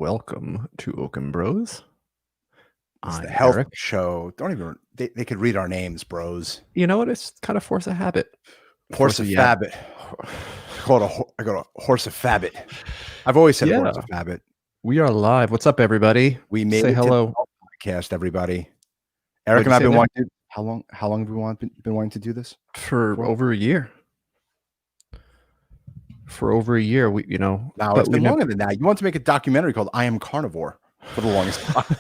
welcome to Okon Bros. It's the I'm health Eric. show. Don't even, they could read our names, bros. You know what? It's kind of force of habit. Horse of habit. I got a horse of habit. I've always said horse of habit. We are live. What's up, everybody? We made Say it hello. to the podcast, everybody. Eric and I've been wanting to, how long have we been wanting to do this? For over a year. For over a year, No, it's been longer than that. You want to make a documentary called I Am Carnivore for the longest time.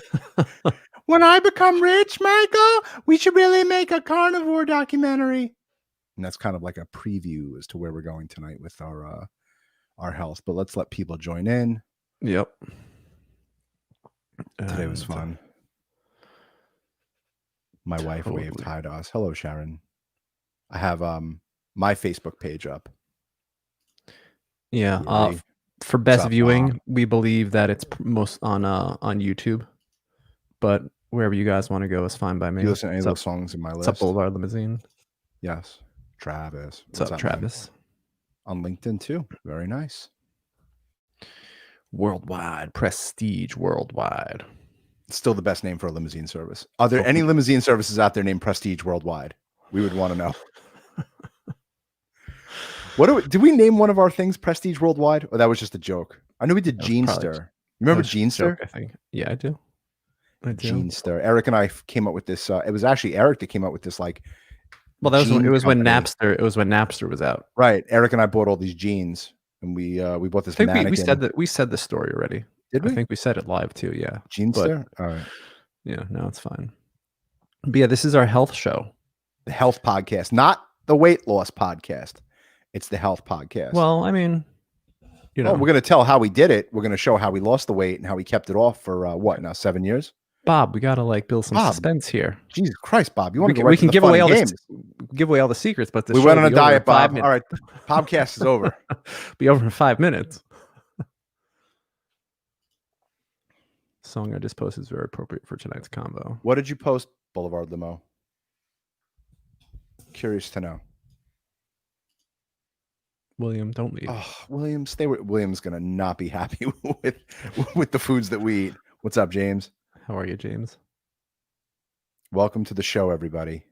When I become rich, Michael, we should really make a carnivore documentary. And that's kind of like a preview as to where we're going tonight with our health. But let's let people join in. Yep. Today was fun. My wife waved hi to us. Hello, Sharon. I have my Facebook page up. Yeah. For best viewing, we believe that it's most on YouTube, but wherever you guys want to go is fine by me. You listen to any of those songs in my list? What's up, Boulevard Limousine? Yes. Travis. What's up, Travis? On LinkedIn too. Very nice. Worldwide. Prestige Worldwide. Still the best name for a limousine service. Are there any limousine services out there named Prestige Worldwide? We would want to know. Did we name one of our things Prestige Worldwide? Or that was just a joke? I know we did Genester. Remember Genester? I think. Yeah, I do. Genester. Eric and I came up with this. It was actually Eric that came up with this. Like, well, that was when Napster. It was when Napster was out. Right. Eric and I bought all these jeans, and we bought this. I think we said the story already. Did we? I think we said it live too. Yeah. Genester. All right. Yeah. No, it's fine. But yeah, this is our health show. The health podcast, not the weight loss podcast. It's the health podcast. Well, I mean, we're going to tell how we did it. We're going to show how we lost the weight and how we kept it off for what now? 7 years. Bob, we got to build some suspense here. Jesus Christ, Bob! You want to go? We can give away all the secrets, but we went on a diet, Bob. All right, podcast is over. Be over in 5 minutes. Song I just posted is very appropriate for tonight's combo. What did you post, Boulevard Limo? Curious to know. William, don't leave. Oh, William, stay with William's gonna not be happy with the foods that we eat. What's up, James? How are you, James? Welcome to the show, everybody.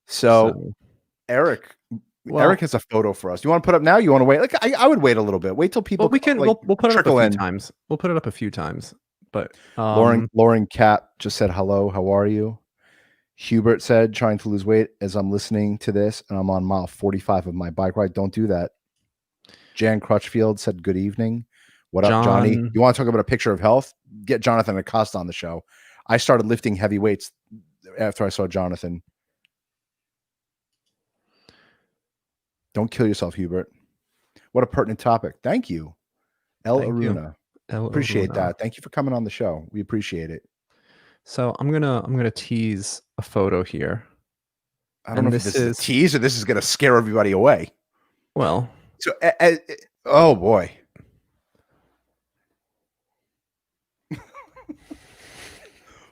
So Eric has a photo for us. You want to put up now? You want to wait? Like I would wait a little bit. Wait till people. Well, we can. We'll put it up a few times. We'll put it up a few times. But Lauren Cat just said hello. How are you? Hubert said, trying to lose weight as I'm listening to this, and I'm on mile 45 of my bike ride. Don't do that. Jan Crutchfield said, good evening. What up, Johnny? You want to talk about a picture of health? Get Jonathan Acosta on the show. I started lifting heavy weights after I saw Jonathan. Don't kill yourself, Hubert. What a pertinent topic. Thank you. Aruna. Appreciate that. Thank you for coming on the show. We appreciate it. So I'm gonna tease a photo here. I don't know if this is a tease or this is gonna scare everybody away. Well, so oh boy.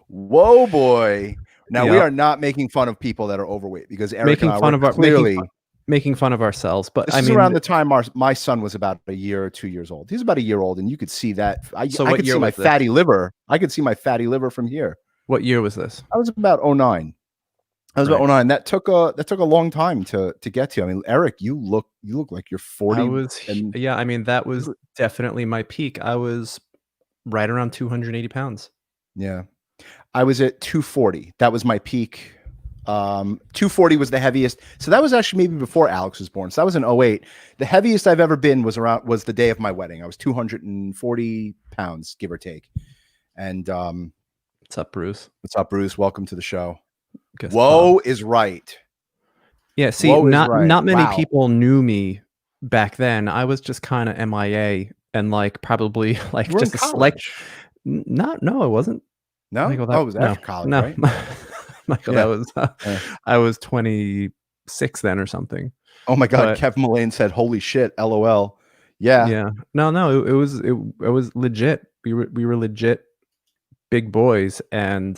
Whoa, boy! Now we are not making fun of people that are overweight because Eric and I were clearly making fun of ourselves. But this is around the time my son was about a year or 2 years old. He's about a year old, and you could see that. I could see my fatty liver. I could see my fatty liver from here. What year was this? I was about 09. About 09. That took a long time to get to. I mean, Eric, you look like you're 40. I mean, that was definitely my peak. I was right around 280 pounds. Yeah. I was at 240. That was my peak. 240 was the heaviest. So that was actually maybe before Alex was born. So that was in 08. The heaviest I've ever been was the day of my wedding. I was 240 pounds, give or take. And what's up, Bruce? What's up, Bruce? Welcome to the show. Whoa is right. Yeah, see, not many people knew me back then. I was just kind of MIA and probably just a select. No, it wasn't. No, Michael, it was after college, right? Michael, that was I was 26 then or something. Oh my God, Kevin Mullane said, "Holy shit, LOL." Yeah, yeah. No, it was legit. We were legit big boys, and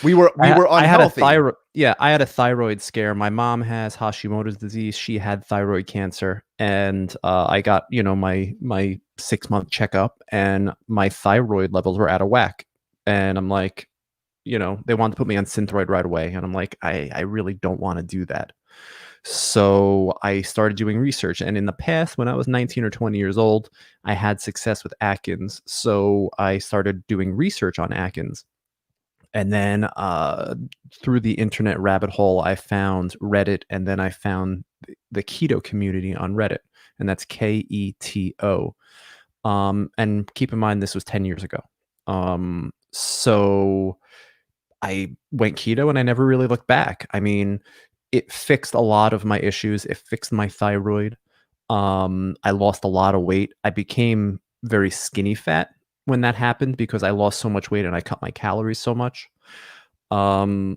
we were unhealthy. I had a thyroid. Yeah, I had a thyroid scare. My mom has Hashimoto's disease. She had thyroid cancer, and I got my 6-month checkup, and my thyroid levels were out of whack. And I'm like, they wanted to put me on Synthroid right away, and I'm like, I really don't want to do that. So I started doing research, and in the past, when I was 19 or 20 years old, I had success with Atkins. So I started doing research on Atkins. And then through the internet rabbit hole, I found Reddit, and then I found the keto community on Reddit, and that's KETO. And keep in mind, this was 10 years ago. So I went keto, and I never really looked back. I mean, it fixed a lot of my issues. It fixed my thyroid. I lost a lot of weight. I became very skinny fat when that happened because I lost so much weight and I cut my calories so much. And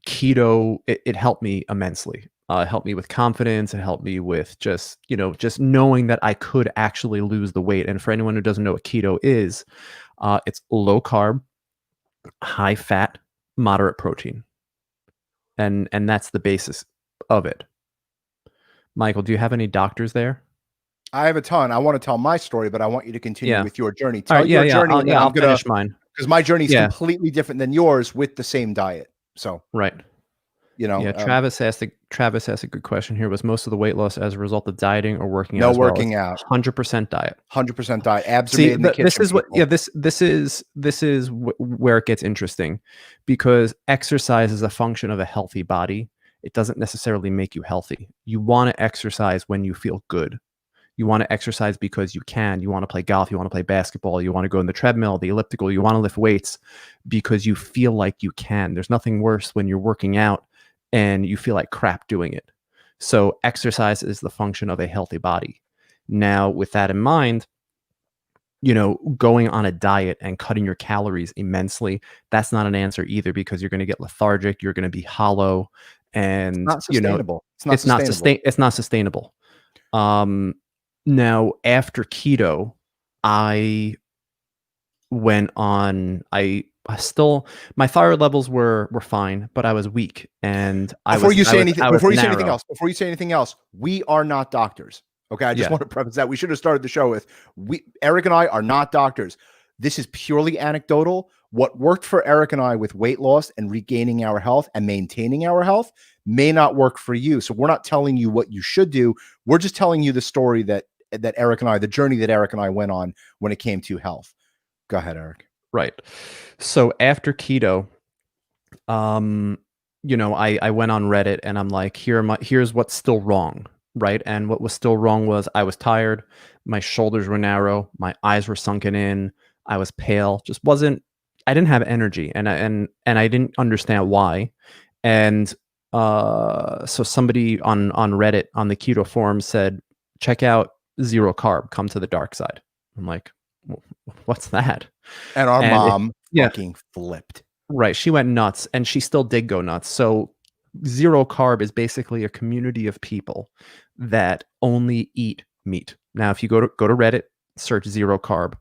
keto, it helped me immensely. It helped me with confidence. It helped me with just knowing that I could actually lose the weight. And for anyone who doesn't know what keto is, it's low carb, high fat, moderate protein. And that's the basis of it. Michael, do you have any doctors there? I have a ton. I want to tell my story, but I want you to continue with your journey. Tell your journey. I'll finish mine. Because my journey is completely different than yours with the same diet. So right. Travis asked a good question here. Was most of the weight loss as a result of dieting or working out? No, working out. 100% diet. 100% diet. Abs are made in the kitchen. This is what. Yeah. This is where it gets interesting, because exercise is a function of a healthy body. It doesn't necessarily make you healthy. You want to exercise when you feel good. You want to exercise because you can. You want to play golf. You want to play basketball. You want to go in the treadmill, the elliptical. You want to lift weights because you feel like you can. There's nothing worse when you're working out and you feel like crap doing it. So exercise is the function of a healthy body. Now, with that in mind, going on a diet and cutting your calories immensely, that's not an answer either, because you're going to get lethargic. You're going to be hollow, and it's not sustainable. It's not sustainable. Now, after keto, I went on. My thyroid levels were fine, but I was weak, and before you say anything else, we are not doctors. Okay, I just want to preface that. We should have started the show with Eric and I are not doctors. This is purely anecdotal. What worked for Eric and I with weight loss and regaining our health and maintaining our health may not work for you. So we're not telling you what you should do. We're just telling you the story that Eric and I, the journey that Eric and I went on when it came to health. Go ahead, Eric. Right. So after keto, I went on Reddit, and I'm like, here's what's still wrong. Right. And what was still wrong was I was tired. My shoulders were narrow. My eyes were sunken in. I was pale. I didn't have energy, and I didn't understand why. And so somebody on Reddit on the keto forum said, check out Zero Carb, come to the dark side. I'm like, what's that? And our mom fucking flipped. Right. She went nuts, and she still did go nuts. So Zero Carb is basically a community of people that only eat meat. Now, if you go to Reddit, search Zero Carb,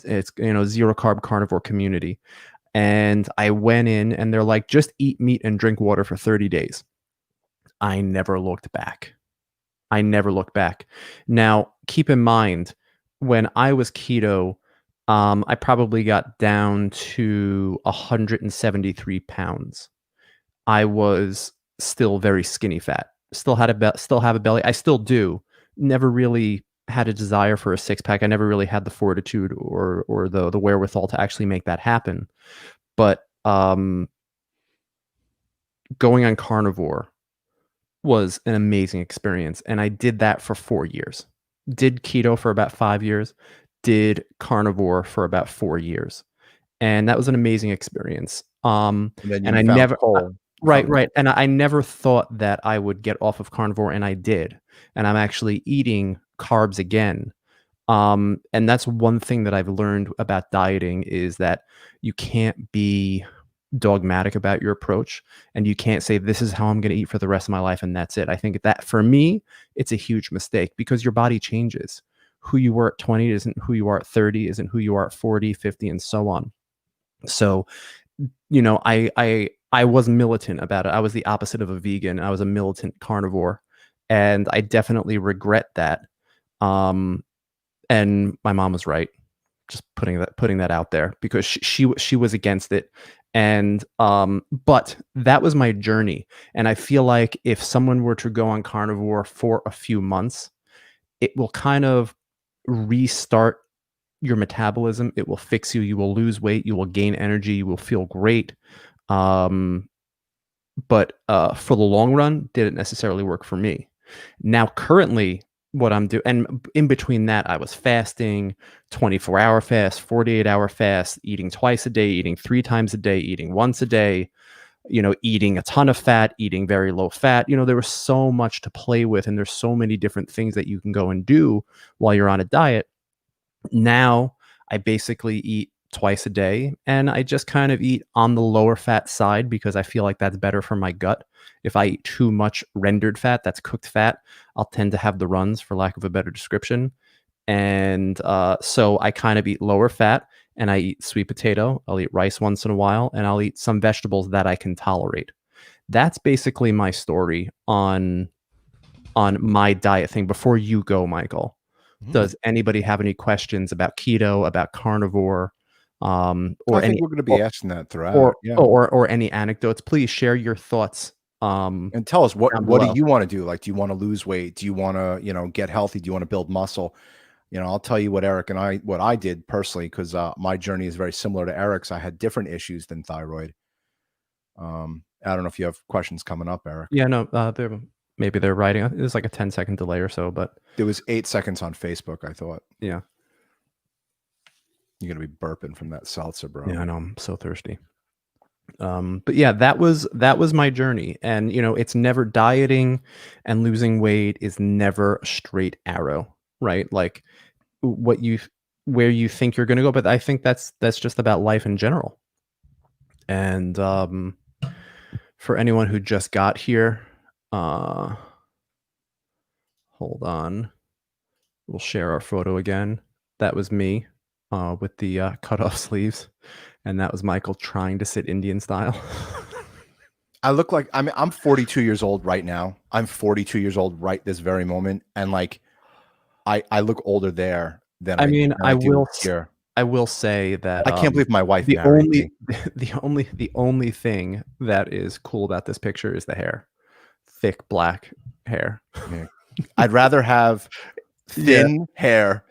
it's Zero Carb Carnivore community. And I went in, and they're like, just eat meat and drink water for 30 days. I never looked back. Now, keep in mind, when I was keto, I probably got down to 173 pounds. I was still very skinny fat. Still have a belly. I still do. Never really had a desire for a six-pack. I never really had the fortitude or the wherewithal to actually make that happen. But going on carnivore was an amazing experience, and I did that for 4 years. Did keto for about 5 years. Did carnivore for about 4 years, and that was an amazing experience. And I never. Right. And I never thought that I would get off of carnivore, and I did. And I'm actually eating carbs again. And that's one thing that I've learned about dieting, is that you can't be dogmatic about your approach, and you can't say, this is how I'm going to eat for the rest of my life, and that's it. I think that, for me, it's a huge mistake, because your body changes. who you were at 20 isn't who you are at 30, isn't who you are at 40, 50, and so on. So, I was militant about it. I was the opposite of a vegan. I was a militant carnivore, and I definitely regret that. And my mom was right. Just putting that out there, because she was against it. And but that was my journey. And I feel like if someone were to go on carnivore for a few months, it will kind of restart your metabolism. It will fix you. You will lose weight. You will gain energy. You will feel great. But for the long run, didn't necessarily work for me. Now, currently, what I'm doing, and in between that, I was fasting, 24-hour fast, 48-hour fast, eating twice a day, eating 3 times a day, eating once a day, eating a ton of fat, eating very low fat. There was so much to play with, and there's so many different things that you can go and do while you're on a diet. Now, I basically eat twice a day, and I just kind of eat on the lower fat side because I feel like that's better for my gut. If I eat too much rendered fat, that's cooked fat, I'll tend to have the runs, for lack of a better description. And so I kind of eat lower fat, and I eat sweet potato. I'll eat rice once in a while, and I'll eat some vegetables that I can tolerate. That's basically my story on my diet thing. Before you go, Michael, does anybody have any questions about keto, about carnivore, or I think any, we're going to be asking that throughout. or any anecdotes? Please share your thoughts. And tell us what down do below. you want to do? Like, do you want to lose weight? Do you want to, get healthy? Do you want to build muscle? I'll tell you what Eric and what I did personally, because my journey is very similar to Eric's. I had different issues than thyroid. I don't know if you have questions coming up, Eric. Yeah, no, maybe they're writing. It was like a 10-second delay or so, but There was 8 seconds on Facebook, I thought. yeah. You're going to be burping from that seltzer, bro. Yeah, I know. I'm so thirsty. But yeah, that was my journey. And it's never, dieting and losing weight is never a straight arrow, right? Like where you think you're going to go. But I think that's just about life in general. And for anyone who just got here, hold on, we'll share our photo again. That was me with the cut off sleeves. And that was Michael trying to sit Indian style. I look like, I'm 42 years old right now. I'm 42 years old right this very moment. And like, I look older there than I do here. I will say that I can't believe my wife the married only me. the only thing that is cool about this picture is the hair. Thick black hair. Yeah. I'd rather have thin hair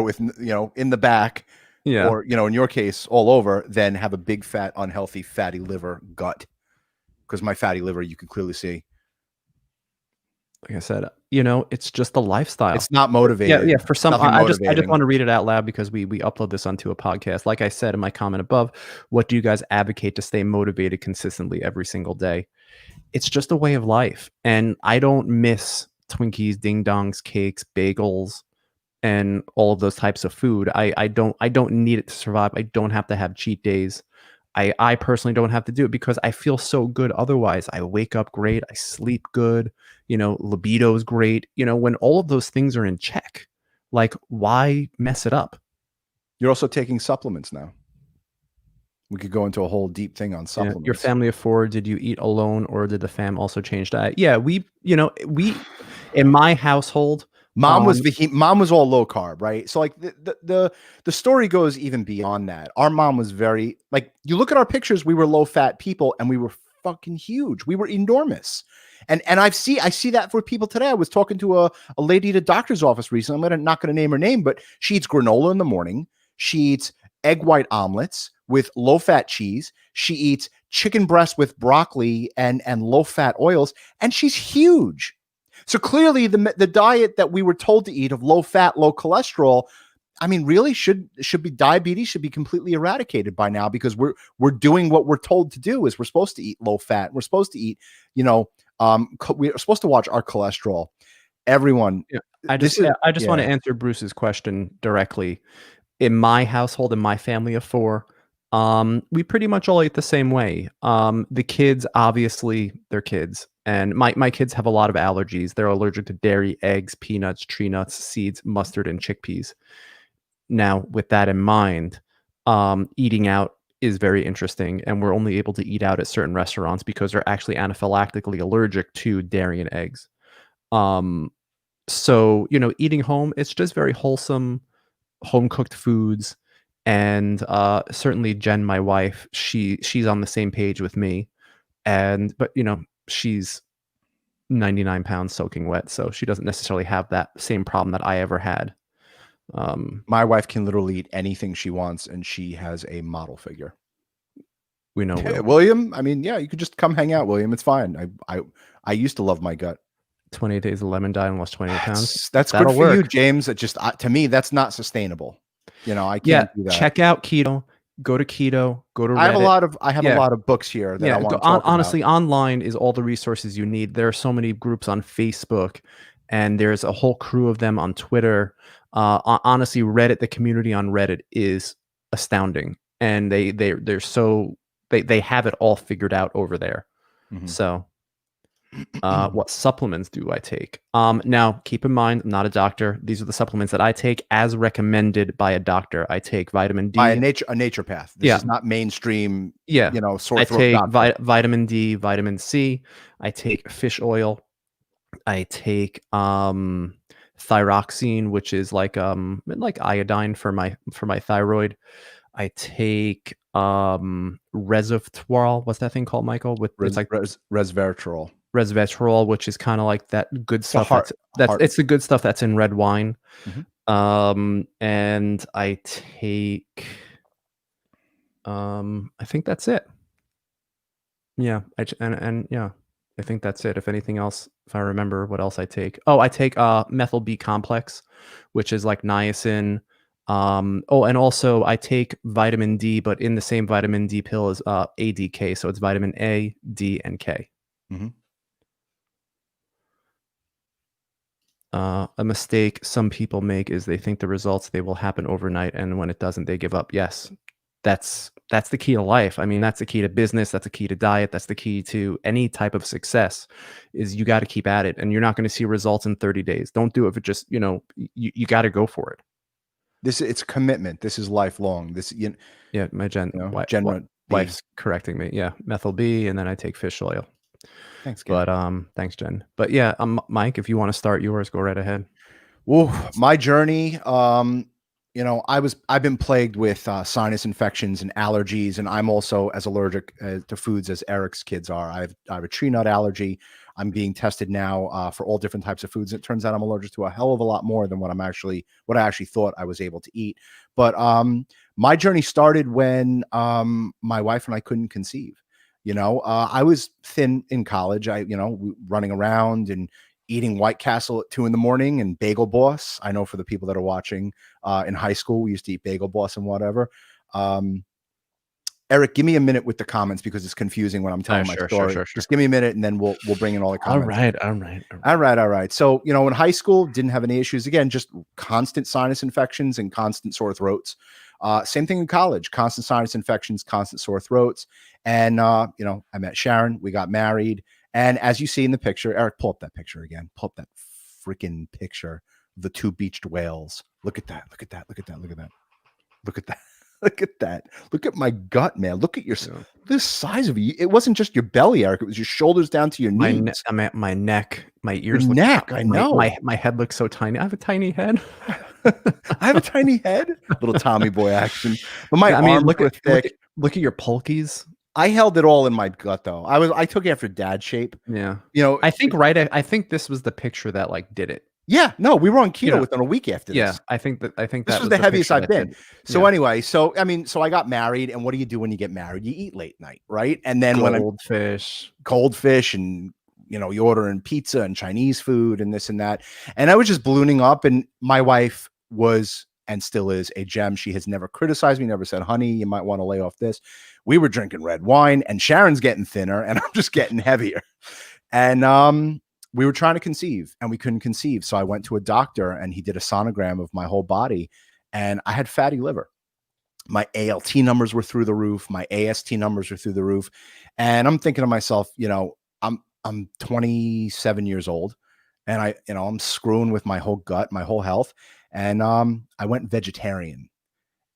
with, in the back, or, in your case, all over, than have a big fat, unhealthy, fatty liver gut. Because my fatty liver, you can clearly see. Like I said, it's just a lifestyle. It's not motivated. Yeah. For some, I just want to read it out loud because we upload this onto a podcast. Like I said in my comment above, what do you guys advocate to stay motivated consistently every single day? It's just a way of life, and I don't miss Twinkies, ding dongs, cakes, bagels, and all of those types of food. I don't need it to survive. I don't have to have cheat days. I personally don't have to do it because I feel so good otherwise. I wake up great. I sleep good. Libido's great. When all of those things are in check, like, why mess it up? You're also taking supplements now. We could go into a whole deep thing on supplements. Your family of 4, did you eat alone, or did the fam also change diet? Yeah, we in my household, Mom was all low carb, right? So like the story goes even beyond that. Our mom was very, like, you look at our pictures, we were low fat people, and we were fucking huge. We were enormous. And I see that for people today. I was talking to a lady at a doctor's office recently. I'm not going to name her name, but she eats granola in the morning. She eats egg white omelets with low fat cheese. She eats chicken breast with broccoli and low fat oils, and she's huge. So clearly the diet that we were told to eat of low fat, low cholesterol, really should be, diabetes should be completely eradicated by now, because we're doing what we're told to do. Is we're supposed to eat low fat. We're supposed to eat, we're supposed to watch our cholesterol. Everyone. Yeah. I just want to answer Bruce's question directly. In my household, in my family of 4, we pretty much all eat the same way. The kids, obviously, they're kids. And my kids have a lot of allergies. They're allergic to dairy, eggs, peanuts, tree nuts, seeds, mustard, and chickpeas. Now, with that in mind, eating out is very interesting, and we're only able to eat out at certain restaurants because they're actually anaphylactically allergic to dairy and eggs. Um, so, eating home, it's just very wholesome, home cooked foods. And certainly Jen, my wife, she's on the same page with me. But she's 99 pounds soaking wet, so she doesn't necessarily have that same problem that I ever had. My wife can literally eat anything she wants, and she has a model figure. We know William. I mean, yeah, you could just come hang out, William. It's fine. I used to love my gut. 28 days of lemon diet and lost 28 pounds. That's good for you, James. It just to me, that's not sustainable. I can't do that. Check out keto. Go to keto. Go to Reddit. I have a lot of books here that I want to talk honestly, about. online is all the resources you need. There are so many groups on Facebook, and there's a whole crew of them on Twitter. Honestly, Reddit, the community on Reddit is astounding, and they have it all figured out over there. Mm-hmm. So, what supplements do I take? Now, keep in mind, I'm not a doctor. These are the supplements that I take as recommended by a doctor. I take vitamin D. By a naturopath. This is not mainstream, sore throat. I take vitamin D, vitamin C. I take fish oil. I take thyroxine, which is like iodine for my thyroid. I take resveratrol. What's that thing called, Michael? It's like resveratrol. Resveratrol, which is kind of like that good stuff. It's the good stuff that's in red wine. Mm-hmm. And I take, I think that's it. Yeah. I think that's it. If anything else, if I remember what else I take. Oh, I take methyl B complex, which is like niacin. And also I take vitamin D, but in the same vitamin D pill is ADK. So it's vitamin A, D, and K. Mm-hmm. A mistake some people make is they think the results, they will happen overnight, and when it doesn't, they give up. Yes, that's the key to life. I mean, that's the key to business. That's the key to diet. That's the key to any type of success. Is you got to keep at it, and you're not going to see results in 30 days. Don't do it for just you got to go for it. It's commitment. This is lifelong. My wife's correcting me. Yeah, methyl B, and then I take fish oil. Thanks, Ken. But thanks, Jen. But yeah, Mike, if you want to start yours, go right ahead. Well, my journey, I've been plagued with sinus infections and allergies, and I'm also as allergic to foods as Eric's kids are. I have a tree nut allergy. I'm being tested now for all different types of foods. It turns out I'm allergic to a hell of a lot more than what I actually thought I was able to eat. But my journey started when my wife and I couldn't conceive. I was thin in college. Running around and eating White Castle at 2 a.m. and Bagel Boss. I know for the people that are watching in high school, we used to eat Bagel Boss and whatever. Eric, give me a minute with the comments because it's confusing when I'm telling my story. Sure. Just give me a minute and then we'll bring in all the comments. All right. So, in high school, didn't have any issues. Again, just constant sinus infections and constant sore throats. Same thing in college, constant sinus infections, constant sore throats. And, I met Sharon, we got married. And as you see in the picture, Eric, pull up that picture again. Pull up that freaking picture of the 2 beached whales. Look at that. Look at that. Look at my gut, man. Look at the size of you. It wasn't just your belly, Eric. It was your shoulders down to your knees. My neck, my ears. I know. My head looks so tiny. I have a tiny head. I have a tiny head. Little Tommy boy action. But my arms were thick. Look at your polkies. I held it all in my gut, though. I took after dad shape. Yeah. I think this was the picture that did it. Yeah. No, we were on keto within a week after this. Yeah. I think that this was the heaviest I've been. So anyway, so I got married, and what do you do when you get married? You eat late night, right? And then cold fish, and you order in pizza and Chinese food and this and that. And I was just ballooning up, and my wife was and still is a gem. She has never criticized me, never said, honey, you might want to lay off this. We were drinking red wine, and Sharon's getting thinner, and I'm just getting heavier. And we were trying to conceive, and we couldn't conceive. So I went to a doctor, and he did a sonogram of my whole body, and I had fatty liver. My ALT numbers were through the roof. My AST numbers were through the roof. And I'm thinking to myself, I'm 27 years old, and I'm screwing with my whole gut, my whole health, and I went vegetarian.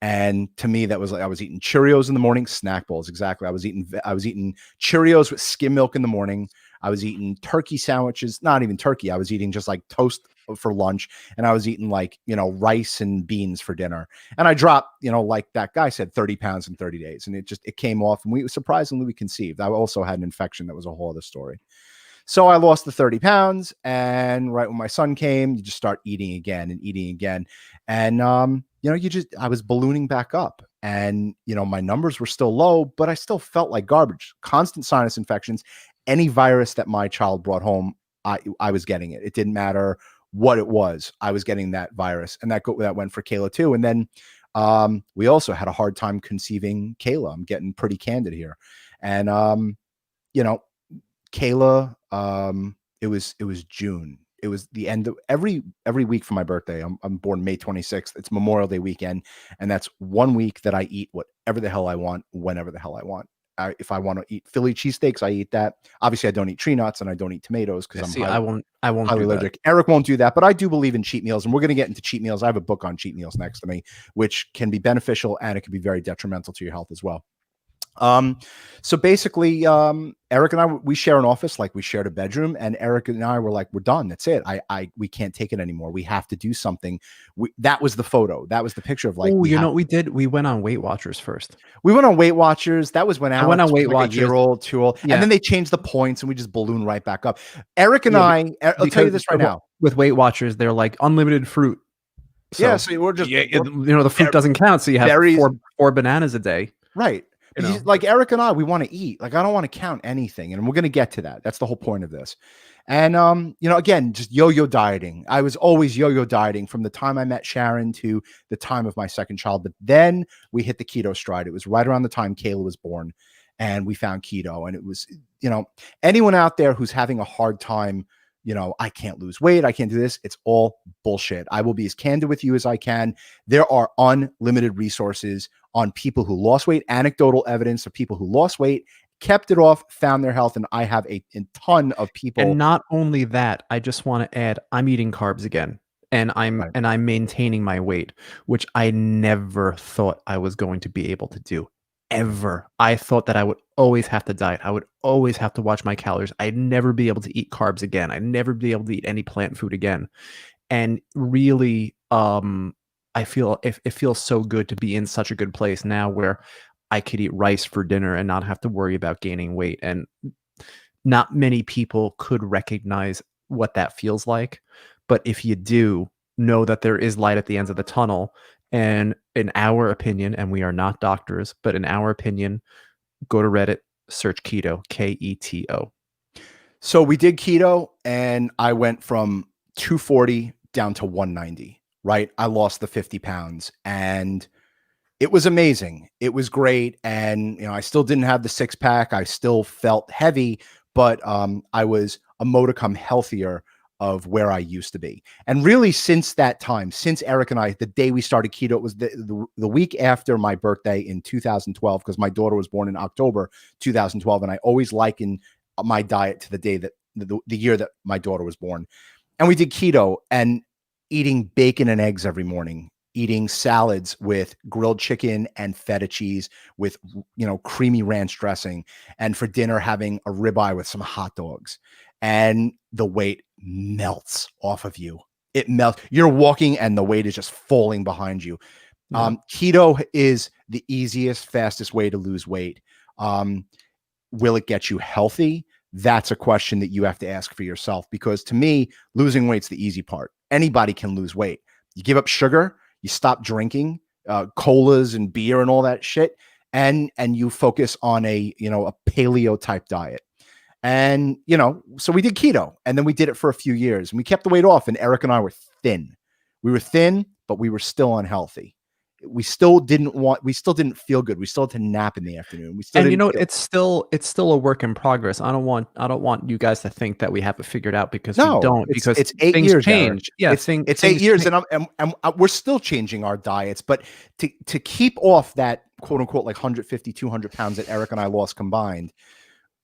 And to me, that was like I was eating Cheerios in the morning, snack bowls. Exactly. I was eating Cheerios with skim milk in the morning. I was eating turkey sandwiches, not even turkey. I was eating just like toast for lunch. And I was eating like, rice and beans for dinner. And I dropped, like that guy said, 30 pounds in 30 days. And it came off, and we conceived. I also had an infection that was a whole other story. So I lost the 30 pounds, and right when my son came, you just start eating again and eating again. And, I was ballooning back up, and, my numbers were still low, but I still felt like garbage, constant sinus infections. Any virus that my child brought home, I was getting it. It didn't matter what it was. I was getting that virus, and that went for Kayla too. And then, we also had a hard time conceiving Kayla. I'm getting pretty candid here. And, Kayla, it was June. It was the end of every week for my birthday. I'm born May 26th. It's Memorial Day weekend, and that's 1 week that I eat whatever the hell I want, whenever the hell I want. If I want to eat Philly cheesesteaks, I eat that. Obviously, I don't eat tree nuts and I don't eat tomatoes because I won't highly allergic. Eric won't do that, but I do believe in cheat meals, and we're going to get into cheat meals. I have a book on cheat meals next to me, which can be beneficial and it can be very detrimental to your health as well. So basically, Eric and I, we share an office, like we shared a bedroom, and Eric and I were like, we're done. That's it. We can't take it anymore. We have to do something. That was the photo. That was the picture of like, we did. We went on Weight Watchers first. We went on Weight Watchers. That was when Alex went on Weight was like Watchers. a year old, 2 old. Yeah. And then they changed the points and we just ballooned right back up. Eric and I'll tell you this right now. With Weight Watchers, they're like unlimited fruit. So, so we're just, the fruit doesn't count. So you have four bananas a day. Right. Like Eric and I, we want to eat. Like, I don't want to count anything. And we're going to get to that. That's the whole point of this. And, again, just yo-yo dieting. I was always yo-yo dieting from the time I met Sharon to the time of my second child. But then we hit the keto stride. It was right around the time Kayla was born, and we found keto. And it was, anyone out there who's having a hard time, I can't lose weight, I can't do this, it's all bullshit. I will be as candid with you as I can. There are unlimited resources on people who lost weight, anecdotal evidence of people who lost weight, kept it off, found their health, and I have a ton of people. And not only that, I just want to add, I'm eating carbs again, and I'm maintaining my weight, which I never thought I was going to be able to do. Ever. I thought that I would always have to diet. I would always have to watch my calories. I'd never be able to eat carbs again. I'd never be able to eat any plant food again. And really, I feel it feels so good to be in such a good place now where I could eat rice for dinner and not have to worry about gaining weight. And not many people could recognize what that feels like. But if you do, know that there is light at the ends of the tunnel. And in our opinion, and we are not doctors, but in our opinion, go to Reddit, search keto, Keto. So we did keto, and I went from 240 down to 190, right? I lost the 50 pounds, and it was amazing. It was great. And, I still didn't have the six pack. I still felt heavy, but I was a modicum healthier of where I used to be. And really, since that time, since Eric and I, the day we started keto, it was the week after my birthday in 2012, because my daughter was born in October 2012. And I always liken my diet to the day that the year that my daughter was born. And we did keto, and eating bacon and eggs every morning, eating salads with grilled chicken and feta cheese with, creamy ranch dressing. And for dinner, having a ribeye with some hot dogs. And the weight melts off of you. It melts. You're walking and the weight is just falling behind you. Yeah. Keto is the easiest, fastest way to lose weight. Will it get you healthy? That's a question that you have to ask for yourself, because to me, losing weight's the easy part. Anybody can lose weight. You give up sugar, you stop drinking colas and beer and all that shit, and you focus on a paleo type diet. And, so we did keto, and then we did it for a few years, and we kept the weight off, and Eric and I were thin. We were thin, but we were still unhealthy. We still didn't feel good. We still had to nap in the afternoon. It's still a work in progress. I don't want you guys to think that we have it figured out, because we don't, because it's 8 years. Change. Yeah. It's 8 years, and we're still changing our diets, but to keep off that quote unquote, like 150, 200 pounds that Eric and I lost combined,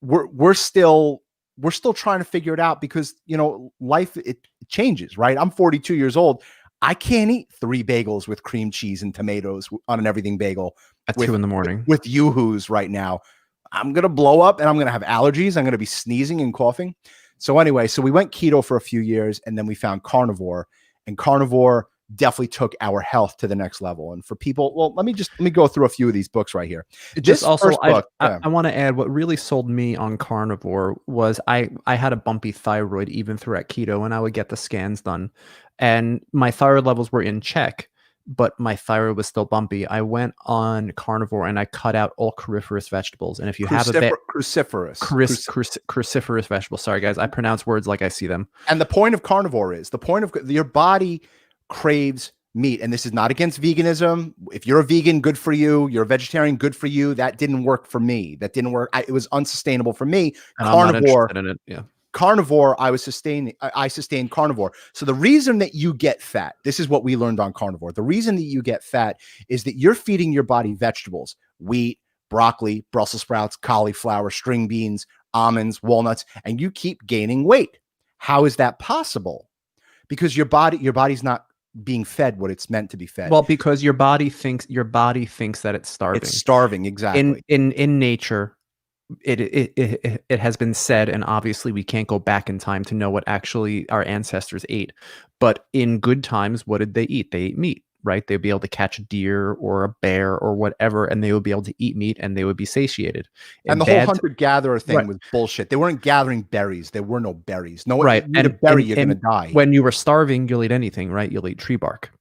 we're still we're still trying to figure it out because, you know, life, it changes, right? I'm 42 years old. I can't eat 3 bagels with cream cheese and tomatoes on an everything bagel At 2 a.m. with Yoo-Hoos right now. I'm going to blow up and I'm going to have allergies. I'm going to be sneezing and coughing. So anyway, so we went keto for a few years and then we found carnivore, and carnivore definitely took our health to the next level. And for people, well, let me go through a few of these books right here. Just also, I want to add, what really sold me on carnivore was I had a bumpy thyroid even throughout keto, and I would get the scans done, and my thyroid levels were in check, but my thyroid was still bumpy. I went on carnivore and I cut out all cruciferous vegetables. And if you have a cruciferous vegetables, sorry guys, I pronounce words like I see them. And the point of carnivore is your body craves meat, and this is not against veganism. If you're a vegan, good for you. You're a vegetarian, good for you. That didn't work for me. That didn't work. It was unsustainable for me. And carnivore, I'm not interested in it. Yeah. Carnivore, I sustained carnivore. So the reason that you get fat, this is what we learned on carnivore. The reason that you get fat is that you're feeding your body vegetables, wheat, broccoli, Brussels sprouts, cauliflower, string beans, almonds, walnuts, and you keep gaining weight. How is that possible? Because your body's not being fed what it's meant to be fed. Well, because your body thinks that it's starving. It's starving, exactly. In nature, it has been said, and obviously we can't go back in time to know what actually our ancestors ate, but in good times, what did they eat? They ate meat, right? They'd be able to catch a deer or a bear or whatever, and they would be able to eat meat and they would be satiated. And the whole hunter-gatherer thing was bullshit. They weren't gathering berries. There were no berries. No, right. You eat a berry, you're going to die. When you were starving, you'll eat anything, right? You'll eat tree bark,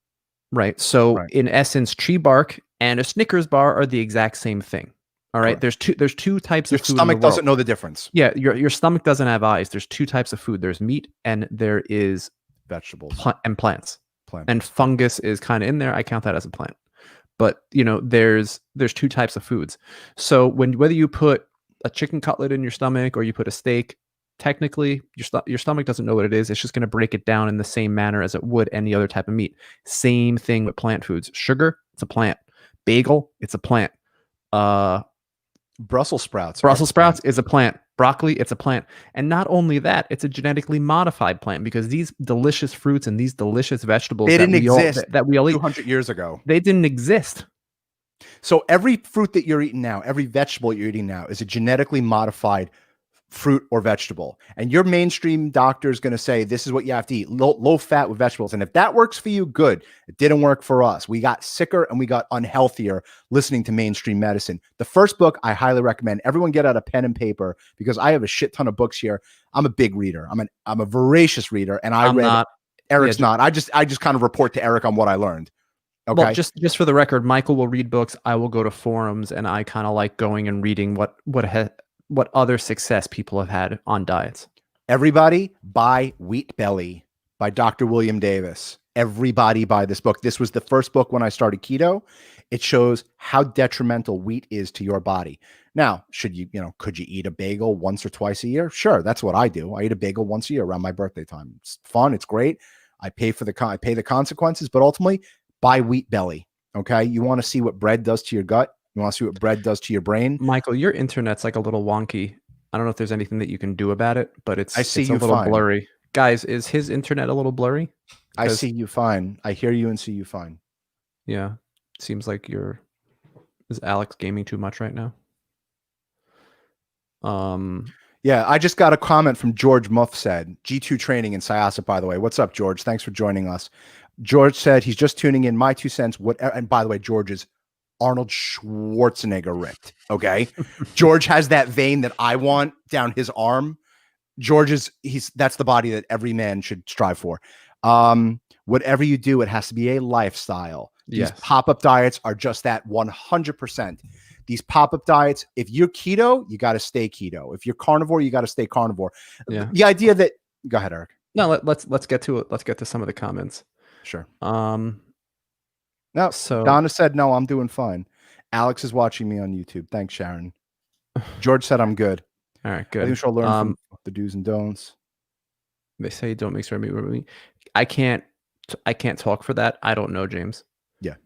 right? So in essence, tree bark and a Snickers bar are the exact same thing. All right. There's two types of food. Your stomach doesn't know the difference. Yeah. Your stomach doesn't have eyes. There's 2 types of food. There's meat and there is vegetables and plants. And fungus is kind of in there. I count that as a plant. But you know, there's 2 types of foods. So whether you put a chicken cutlet in your stomach or you put a steak, technically your stomach doesn't know what it is. It's just going to break it down in the same manner as it would any other type of meat. Same thing with plant foods. Sugar, it's a plant. Bagel, it's a plant. Brussels sprouts is a plant. Broccoli, it's a plant. And not only that, it's a genetically modified plant, because these delicious fruits and these delicious vegetables that we all eat 200 years ago, they didn't exist. So every fruit that you're eating now, every vegetable you're eating now is a genetically modified fruit or vegetable. And your mainstream doctor is going to say, this is what you have to eat, low fat with vegetables. And if that works for you, good. It didn't work for us. We got sicker and we got unhealthier listening to mainstream medicine. The first book I highly recommend, everyone get out a pen and paper, because I have a shit ton of books here. I'm a big reader. I'm a voracious reader. And Eric's not. I just kind of report to Eric on what I learned. Okay. Well, just for the record, Michael will read books. I will go to forums, and I kind of like going and reading what other success people have had on diets. Everybody buy Wheat Belly by Dr. William Davis. Everybody buy this book. This was the first book when I started keto. It shows how detrimental wheat is to your body. Now, could you eat a bagel once or twice a year? Sure. That's what I do. I eat a bagel once a year around my birthday time. It's fun. It's great. I pay the consequences, but ultimately buy Wheat Belly. Okay. You want to see what bread does to your gut? You want to see what bread does to your brain? Michael, your internet's like a little wonky. I don't know if there's anything that you can do about it, but it's a little blurry. Guys, is his internet a little blurry? I see you fine. I hear you and see you fine. Yeah. Seems like is Alex gaming too much right now? Yeah, I just got a comment from George Muff said, G2 training in Syosset, by the way. What's up, George? Thanks for joining us. George said he's just tuning in. My 2 cents. And by the way, George is Arnold Schwarzenegger ripped. Okay. George has that vein that I want down his arm. That's the body that every man should strive for. Whatever you do, it has to be a lifestyle. These pop-up diets are just that 100%. These pop-up diets, if you're keto, you got to stay keto. If you're carnivore, you got to stay carnivore. Yeah. The idea that, go ahead, Eric. No, let's get to it. Let's get to some of the comments. Sure. No, so Donna said, no, I'm doing fine. Alex is watching me on YouTube. Thanks, Sharon. George said I'm good. All right, good. I think we should learn from the do's and don'ts. They say don't mix red meat with meat. I can't talk for that. I don't know, James. Yeah.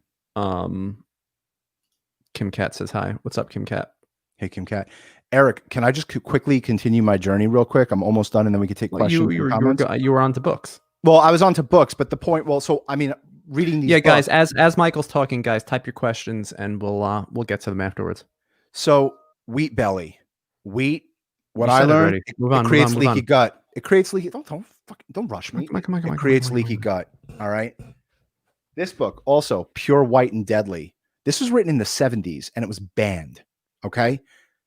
Kim Cat says hi. What's up, Kim Cat? Hey, Kim Cat. Eric, can I just quickly continue my journey real quick? I'm almost done, and then we can take Well, questions and comments. you were on to books. Well, I was on to books, but the point, so I mean, reading these books. Guys, as Michael's talking, guys, type your questions and we'll get to them afterwards. So wheat belly, what I learned, it creates leaky gut. It creates leaky. Don't rush me. It creates leaky gut. All right. This book also, Pure, White, and Deadly. This was written in the 70s and it was banned. Okay.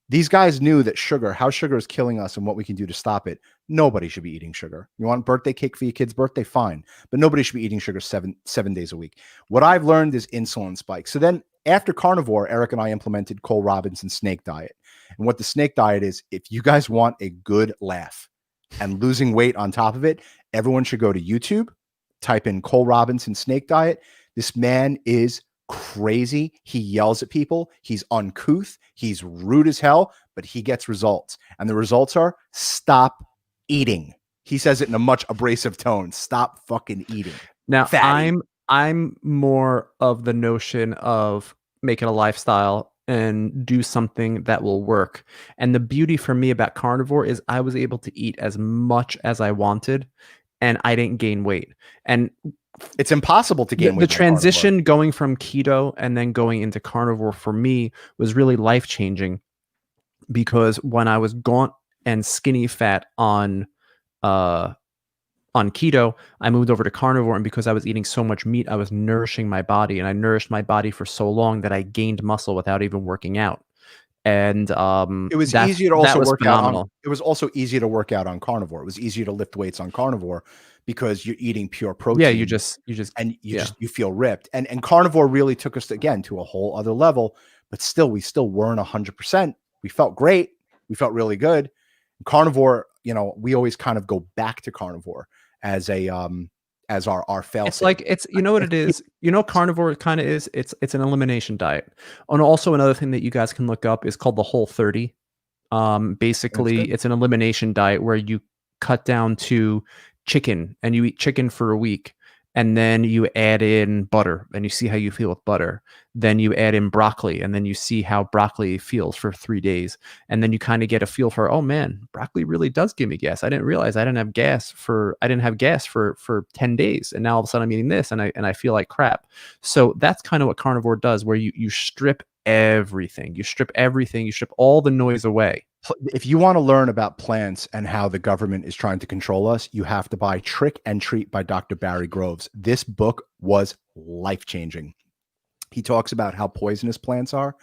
These guys knew that how sugar is killing us and what we can do to stop it. Nobody should be eating sugar. You want birthday cake for your kid's birthday? Fine. But nobody should be eating sugar seven days a week. What I've learned is insulin spikes. So then after carnivore, Eric and I implemented Cole Robinson's snake diet. And what the snake diet is, if you guys want a good laugh and losing weight on top of it, everyone should go to YouTube, type in Cole Robinson snake diet. This man is crazy. He yells at people. He's uncouth. He's rude as hell, but he gets results. And the results are stop eating. He says it in a much abrasive tone. Stop fucking eating. Now, fatty. I'm more of the notion of make it a lifestyle and do something that will work. And the beauty for me about carnivore is I was able to eat as much as I wanted and I didn't gain weight. And it's impossible to gain weight. The transition going from keto and then going into carnivore for me was really life-changing, because when I was gaunt and skinny fat on keto, I moved over to carnivore, and because I was eating so much meat, I was nourishing my body, and I nourished my body for so long that I gained muscle without even working out. And it was easier to also work out. It was also easier to work out on carnivore. It was easier to lift weights on carnivore because you're eating pure protein. Yeah, you feel ripped. And carnivore really took us again to a whole other level. But still, we still weren't 100%. We felt great. We felt really good. Carnivore, we always kind of go back to carnivore as our fail. It's like, what it is, carnivore kind of is, it's an elimination diet. And also another thing that you guys can look up is called the Whole30. Basically it's an elimination diet where you cut down to chicken and you eat chicken for a week, and then you add in butter and you see how you feel with butter. Then you add in broccoli and then you see how broccoli feels for 3 days. And then you kind of get a feel for, oh man, broccoli really does give me gas. I didn't realize I didn't have gas for 10 days. And now all of a sudden I'm eating this and I feel like crap. So that's kind of what carnivore does, where you strip everything. You strip all the noise away. If you want to learn about plants and how the government is trying to control us, you have to buy Trick and Treat by Dr. Barry Groves. This book was life-changing. He talks about how poisonous plants are,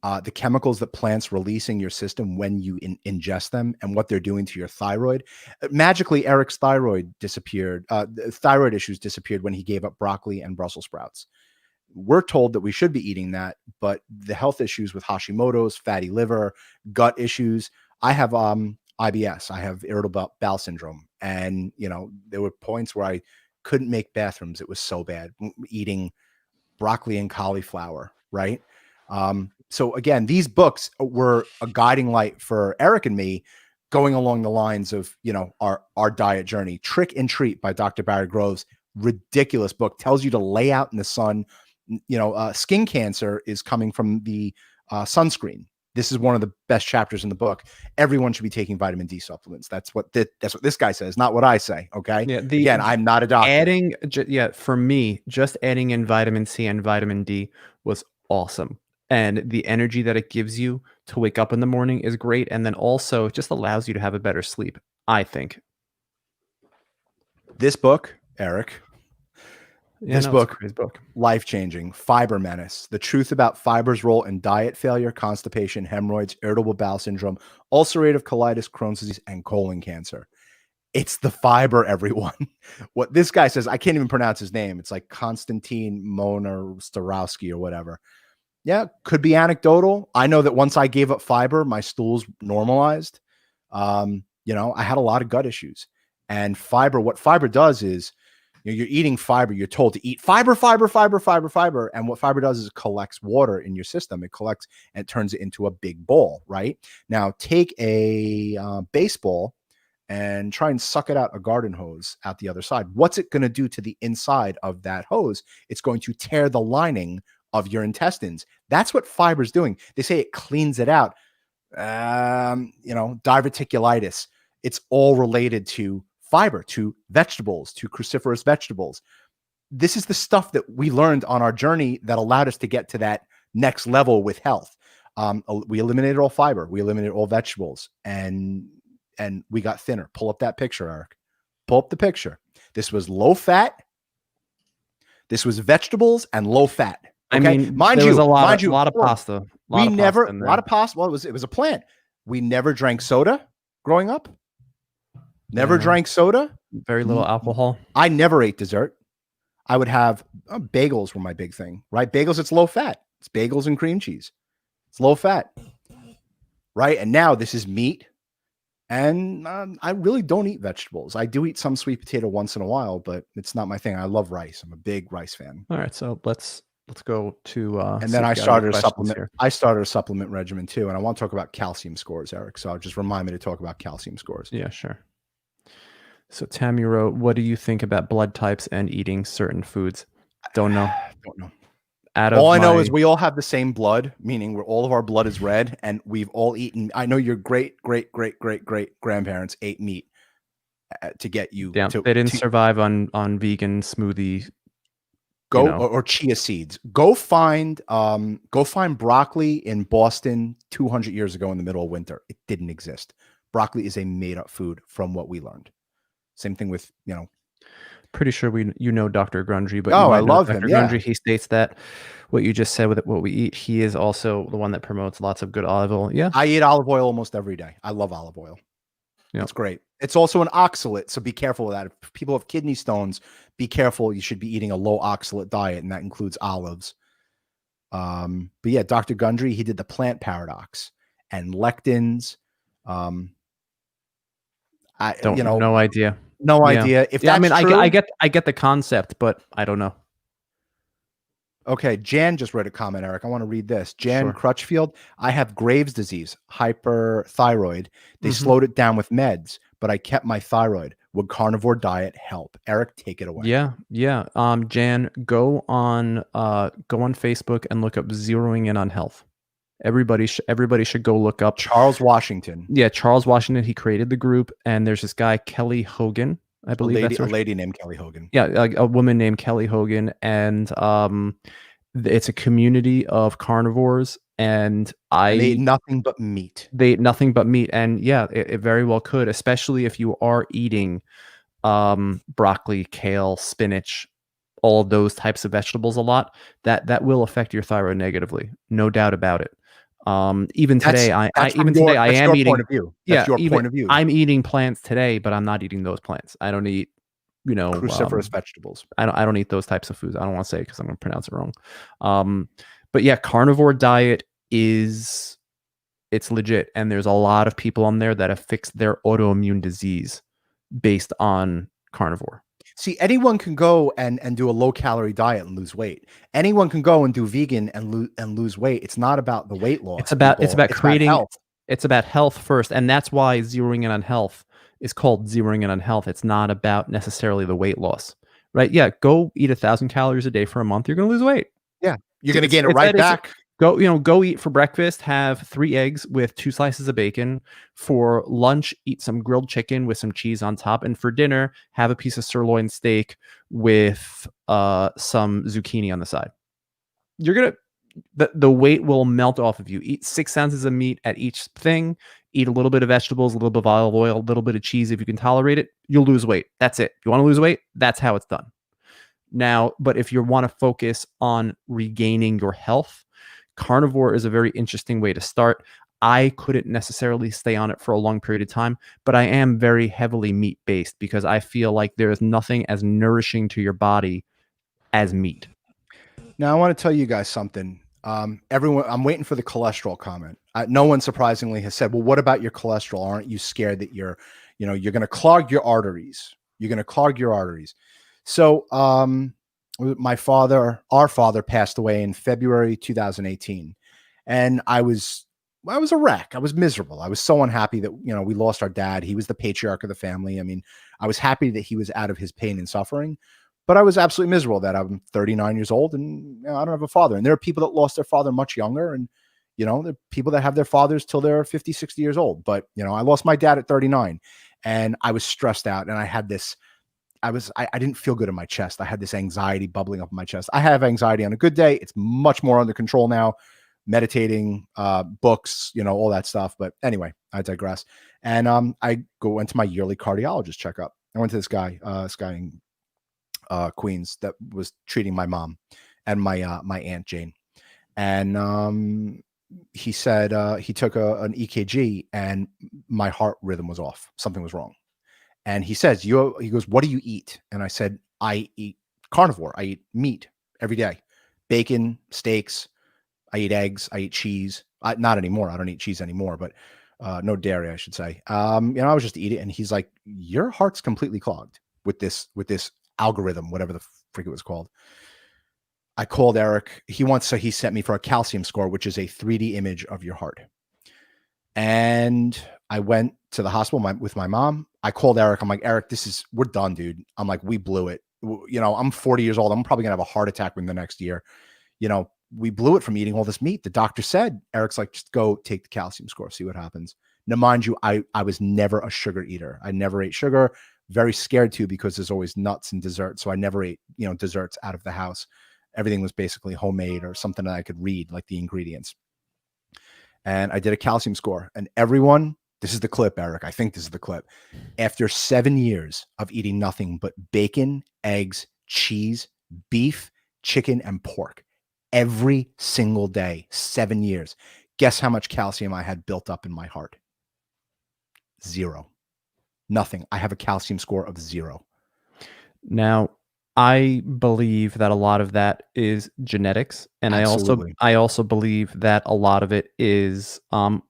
the chemicals that plants release in your system when you ingest them, and what they're doing to your thyroid. Magically, Eric's thyroid disappeared. Thyroid issues disappeared when he gave up broccoli and Brussels sprouts. We're told that we should be eating that, but the health issues with Hashimoto's, fatty liver, gut issues. I have IBS. I have irritable bowel syndrome. And, there were points where I couldn't make bathrooms. It was so bad eating broccoli and cauliflower. Right. So again, these books were a guiding light for Eric and me, going along the lines of, our diet journey. Trick and Treat by Dr. Barry Groves. Ridiculous book. Tells you to lay out in the sun. Skin cancer is coming from the sunscreen. This is one of the best chapters in the book. Everyone should be taking vitamin D supplements. That's what this guy says, not what I say. Okay. Yeah. Again, I'm not a doctor. For me, just adding in vitamin C and vitamin D was awesome. And the energy that it gives you to wake up in the morning is great. And then also it just allows you to have a better sleep, I think. This book, Eric, this book, life-changing. Fiber Menace: The Truth About Fiber's Role in Diet Failure, Constipation, Hemorrhoids, Irritable Bowel Syndrome, Ulcerative Colitis, Crohn's Disease, and Colon Cancer. It's the fiber, everyone. What this guy says, I can't even pronounce his name. It's like Konstantin Starowski or whatever. Yeah, could be anecdotal. I know that once I gave up fiber, my stools normalized. I had a lot of gut issues. And fiber, what fiber does is, you're eating fiber. You're told to eat fiber. And what fiber does is it collects water in your system. It collects and it turns it into a big ball, right? Now take a baseball and try and suck it out a garden hose out the other side. What's it going to do to the inside of that hose? It's going to tear the lining of your intestines. That's what fiber's doing. They say it cleans it out. diverticulitis. It's all related to fiber, to vegetables, to cruciferous vegetables. This is the stuff that we learned on our journey that allowed us to get to that next level with health. We eliminated all fiber. We eliminated all vegetables, and we got thinner. Pull up that picture, Eric. Pull up the picture. This was low fat. This was vegetables and low fat. Okay? I mean, there was a lot of pasta. A lot of pasta. Well, it was a plant. We never drank soda growing up. Never drank soda. Very little alcohol. I never ate dessert. I would have bagels were my big thing, right? Bagels, it's low fat. It's bagels and cream cheese. It's low fat, right? And now this is meat. And I really don't eat vegetables. I do eat some sweet potato once in a while, but it's not my thing. I love rice. I'm a big rice fan. All right, so let's go to and then I started a supplement. Here. I started a supplement regimen too, and I want to talk about calcium scores, Eric. So I'll just remind me to talk about calcium scores. Yeah, sure. So Tammy wrote, "What do you think about blood types and eating certain foods?" Don't know. Don't know. All I know is we all have the same blood, meaning where all of our blood is red, and we've all eaten. I know your great grandparents ate meat to get you. Yeah, they didn't survive on vegan smoothie. Or chia seeds. Go find broccoli in Boston 200 years ago in the middle of winter. It didn't exist. Broccoli is a made up food from what we learned. Same thing with Pretty sure Dr. Grungy, but I love him. Yeah. Grungy, he states that what you just said with what we eat, he is also the one that promotes lots of good olive oil. Yeah, I eat olive oil almost every day. I love olive oil. Yeah, it's great. It's also an oxalate, so be careful with that. If people have kidney stones, be careful. You should be eating a low oxalate diet, and that includes olives. But yeah, Dr. Gundry, he did the plant paradox and lectins. No idea. No idea. If that's true, I get the concept, but I don't know. Okay, Jan just read a comment, Eric. I want to read this. Jan Crutchfield, I have Graves' disease, hyperthyroid. They slowed it down with meds, but I kept my thyroid. Would carnivore diet help? Eric, take it away. Yeah. Jan, go on Facebook and look up Zeroing In on Health. Everybody should go look up Charles Washington. Yeah, Charles Washington. He created the group, and there's this guy Kelly Hogan. I believe a lady named Kelly Hogan. Yeah, like a woman named Kelly Hogan, and it's a community of carnivores, and they ate nothing but meat. They ate nothing but meat, and yeah, it very well could, especially if you are eating broccoli, kale, spinach, all of those types of vegetables a lot. That will affect your thyroid negatively, no doubt about it. Even today, I am eating. Point of view. That's your point of view. I'm eating plants today, but I'm not eating those plants. I don't eat, cruciferous vegetables. I don't eat those types of foods. I don't want to say it because I'm going to pronounce it wrong. But yeah, carnivore diet it's legit, and there's a lot of people on there that have fixed their autoimmune disease based on carnivore. See, anyone can go and do a low calorie diet and lose weight. Anyone can go and do vegan and lose weight. It's not about the weight loss. It's about creating health. It's about health first, and that's why zeroing in on health is called zeroing in on health. It's not about necessarily the weight loss, right? Yeah, go eat 1,000 calories a day for a month. You're going to lose weight. Yeah, you're going to gain it right back. Go eat for breakfast, have 3 eggs with 2 slices of bacon. For lunch, eat some grilled chicken with some cheese on top. And for dinner, have a piece of sirloin steak with some zucchini on the side. The weight will melt off of you. Eat 6 ounces of meat at each thing. Eat a little bit of vegetables, a little bit of olive oil, a little bit of cheese. If you can tolerate it, you'll lose weight. That's it. You want to lose weight? That's how it's done. Now, but if you want to focus on regaining your health, carnivore is a very interesting way to start. I couldn't necessarily stay on it for a long period of time, but I am very heavily meat-based because I feel like there is nothing as nourishing to your body as meat. Now, I want to tell you guys something. Everyone, I'm waiting for the cholesterol comment. No one surprisingly has said, well, what about your cholesterol? Aren't you scared that you're going to clog your arteries? You're going to clog your arteries. So, our father passed away in February 2018, and I was a wreck. I was miserable. I was so unhappy that, we lost our dad. He was the patriarch of the family. I mean, I was happy that he was out of his pain and suffering, but I was absolutely miserable that I'm 39 years old and I don't have a father. And there are people that lost their father much younger, and You know, the people that have their fathers till they're 50, 60 years old. But, you know, I lost my dad at 39 and I was stressed out and I had this, I didn't feel good in my chest. I had this anxiety bubbling up in my chest. I have anxiety on a good day. It's much more under control now. Meditating, books, you know, all that stuff. But anyway, I digress. And I went to my yearly cardiologist checkup. I went to this guy in Queens that was treating my mom and my my Aunt Jane. And he said he took an EKG and my heart rhythm was off. Something was wrong. And he says, he goes, what do you eat? And I said, I eat carnivore. I eat meat every day, bacon, steaks. I eat eggs. I eat cheese. Not anymore. I don't eat cheese anymore, but no dairy, I should say. You know, I was just eating it. And he's like, your heart's completely clogged with this algorithm, whatever the freak it was called. I called Eric. He sent me for a calcium score, which is a 3D image of your heart. And I went to the hospital with my mom. I called Eric. I'm like, Eric, we're done, dude. I'm like, we blew it. You know, I'm 40 years old. I'm probably gonna have a heart attack within the next year. You know, we blew it from eating all this meat. The doctor said, Eric's like, just go take the calcium score, see what happens. Now, mind you, I was never a sugar eater. I never ate sugar. Very scared to, because there's always nuts and desserts. So I never ate, you know, desserts out of the house. Everything was basically homemade or something that I could read, like the ingredients. And I did a calcium score. And everyone, this is the clip, Eric. I think this is the clip. After 7 years of eating nothing but bacon, eggs, cheese, beef, chicken, and pork every single day, 7 years, guess how much calcium I had built up in my heart? 0. Nothing. I have a calcium score of 0. Now, I believe that a lot of that is genetics, and Absolutely. I also believe that a lot of it is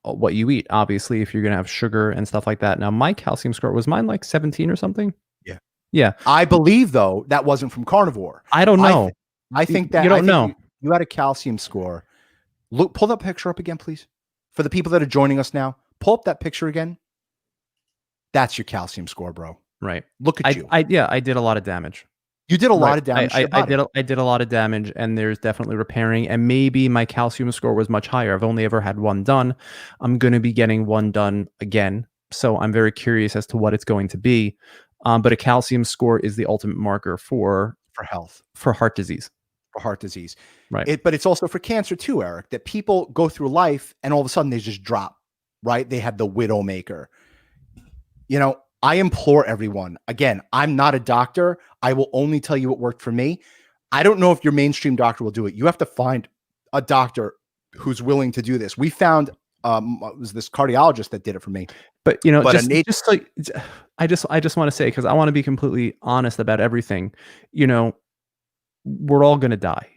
what you eat. Obviously, if you're going to have sugar and stuff like that. Now, my calcium score, was mine like 17 or something? Yeah. Yeah. I believe, though, that wasn't from carnivore. I don't know. I think that you don't know. You had a calcium score. Look, pull that picture up again, please. For the people that are joining us now, pull up that picture again. That's your calcium score, bro. Right. Look at you. I did a lot of damage. You did a lot of damage. I did a lot of damage, and there's definitely repairing. And maybe my calcium score was much higher. I've only ever had one done. I'm going to be getting one done again, so I'm very curious as to what it's going to be. But a calcium score is the ultimate marker for health, for heart disease. For heart disease, right? But it's also for cancer too, Eric. That people go through life and all of a sudden they just drop. Right? They had the widowmaker. You know, I implore everyone, again, I'm not a doctor. I will only tell you what worked for me. I don't know if your mainstream doctor will do it. You have to find a doctor who's willing to do this. We found it was this cardiologist that did it for me. But you know, I just want to say, because I want to be completely honest about everything. You know, we're all going to die.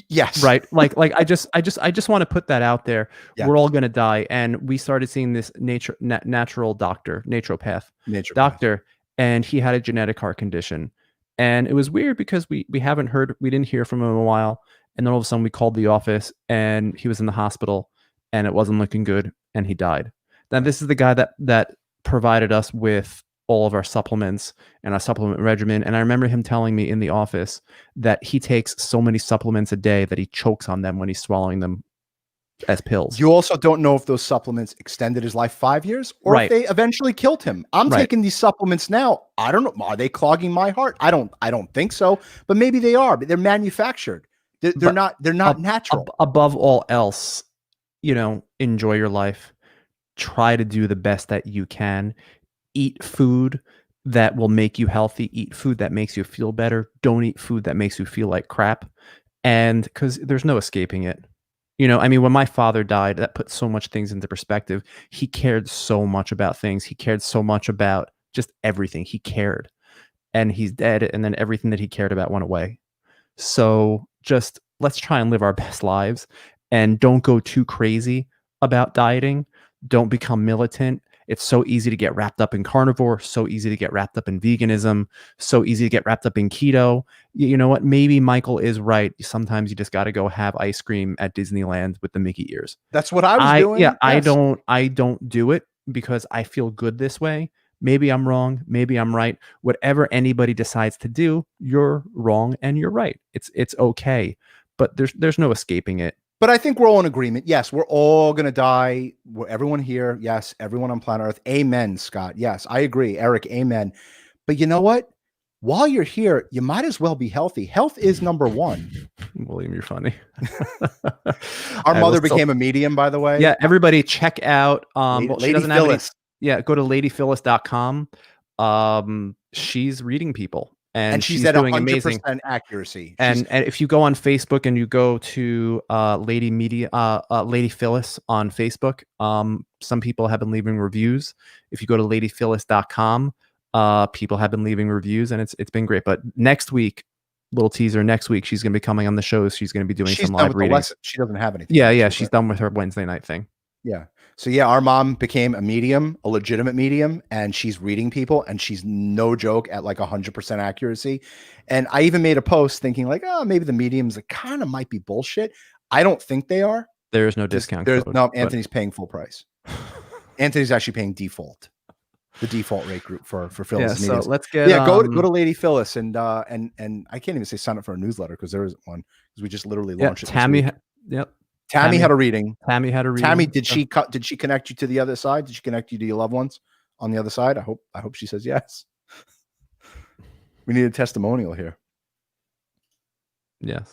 Yes. Right. Like I just want to put that out there. Yeah. We're all going to die. And we started seeing this natural doctor, naturopath doctor, and he had a genetic heart condition. And it was weird because we didn't hear from him in a while. And then all of a sudden we called the office and he was in the hospital and it wasn't looking good and he died. Now, this is the guy that provided us with all of our supplements and our supplement regimen. And I remember him telling me in the office that he takes so many supplements a day that he chokes on them when he's swallowing them as pills. You also don't know if those supplements extended his life 5 years or if they eventually killed him. I'm taking these supplements now. I don't know. Are they clogging my heart? I don't think so, but maybe they are, but they're manufactured. They're not natural. Above all else, you know, enjoy your life. Try to do the best that you can. Eat food that will make you healthy. Eat food that makes you feel better. Don't eat food that makes you feel like crap. And because there's no escaping it. You know, I mean, when my father died, that put so much things into perspective. He cared so much about things. He cared so much about just everything. He cared. And he's dead. And then everything that he cared about went away. So just let's try and live our best lives and don't go too crazy about dieting. Don't become militant. It's so easy to get wrapped up in carnivore, so easy to get wrapped up in veganism, so easy to get wrapped up in keto. You know what? Maybe Michael is right. Sometimes you just got to go have ice cream at Disneyland with the Mickey ears. That's what I was doing. Yeah, yes. I don't do it because I feel good this way. Maybe I'm wrong. Maybe I'm right. Whatever anybody decides to do, you're wrong and you're right. It's okay. But there's no escaping it. But I think we're all in agreement. Yes, we're all going to die. Everyone here. Yes, everyone on planet Earth. Amen, Scott. Yes, I agree. Eric, amen. But you know what? While you're here, you might as well be healthy. Health is number one. William, you're funny. Our mother became a medium, by the way. Yeah, everybody check out Lady she doesn't Phyllis. have any, go to ladyphyllis.com. She's reading people and she's she's at doing 100% amazing accuracy. And if you go on Facebook and you go to Lady Phyllis on Facebook, some people have been leaving reviews. If you go to ladyphyllis.com, people have been leaving reviews, and it's been great. But next week, little teaser, next week she's going to be coming on the show. She's going to be doing some live readings. She doesn't have anything. Yeah, she's done with her Wednesday night thing. Yeah. So yeah, our mom became a medium, a legitimate medium, and she's reading people, and she's no joke at like 100% accuracy. And I even made a post thinking like, oh, maybe the mediums kind of might be bullshit. I don't think they are. There is no discount code. No, Anthony's paying full price. Anthony's actually paying default, the default rate group for Phyllis. Yeah, so let's get go to Lady Phyllis and I can't even say sign up for a newsletter because there isn't one because we just literally launched it. Tammy, Tammy had a reading. Tammy had a reading. Tammy, did she connect you to the other side? Did she connect you to your loved ones on the other side? I hope she says yes. We need a testimonial here.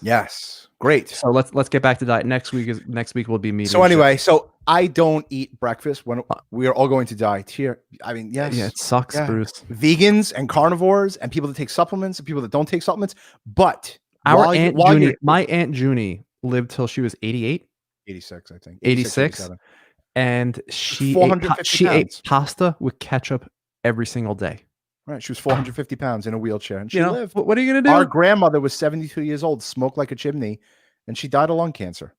Yes. Great. So let's get back to diet. Next week will be meeting. So anyway, so I don't eat breakfast when we are all going to diet here. I mean, yes. Yeah, it sucks, Bruce. Vegans and carnivores and people that take supplements and people that don't take supplements. But my Aunt Junie lived till she was 88. 86, I think. 86. And she ate pasta with ketchup every single day. Right. She was 450 pounds in a wheelchair. And she lived. What are you going to do? Our grandmother was 72 years old, smoked like a chimney, and she died of lung cancer.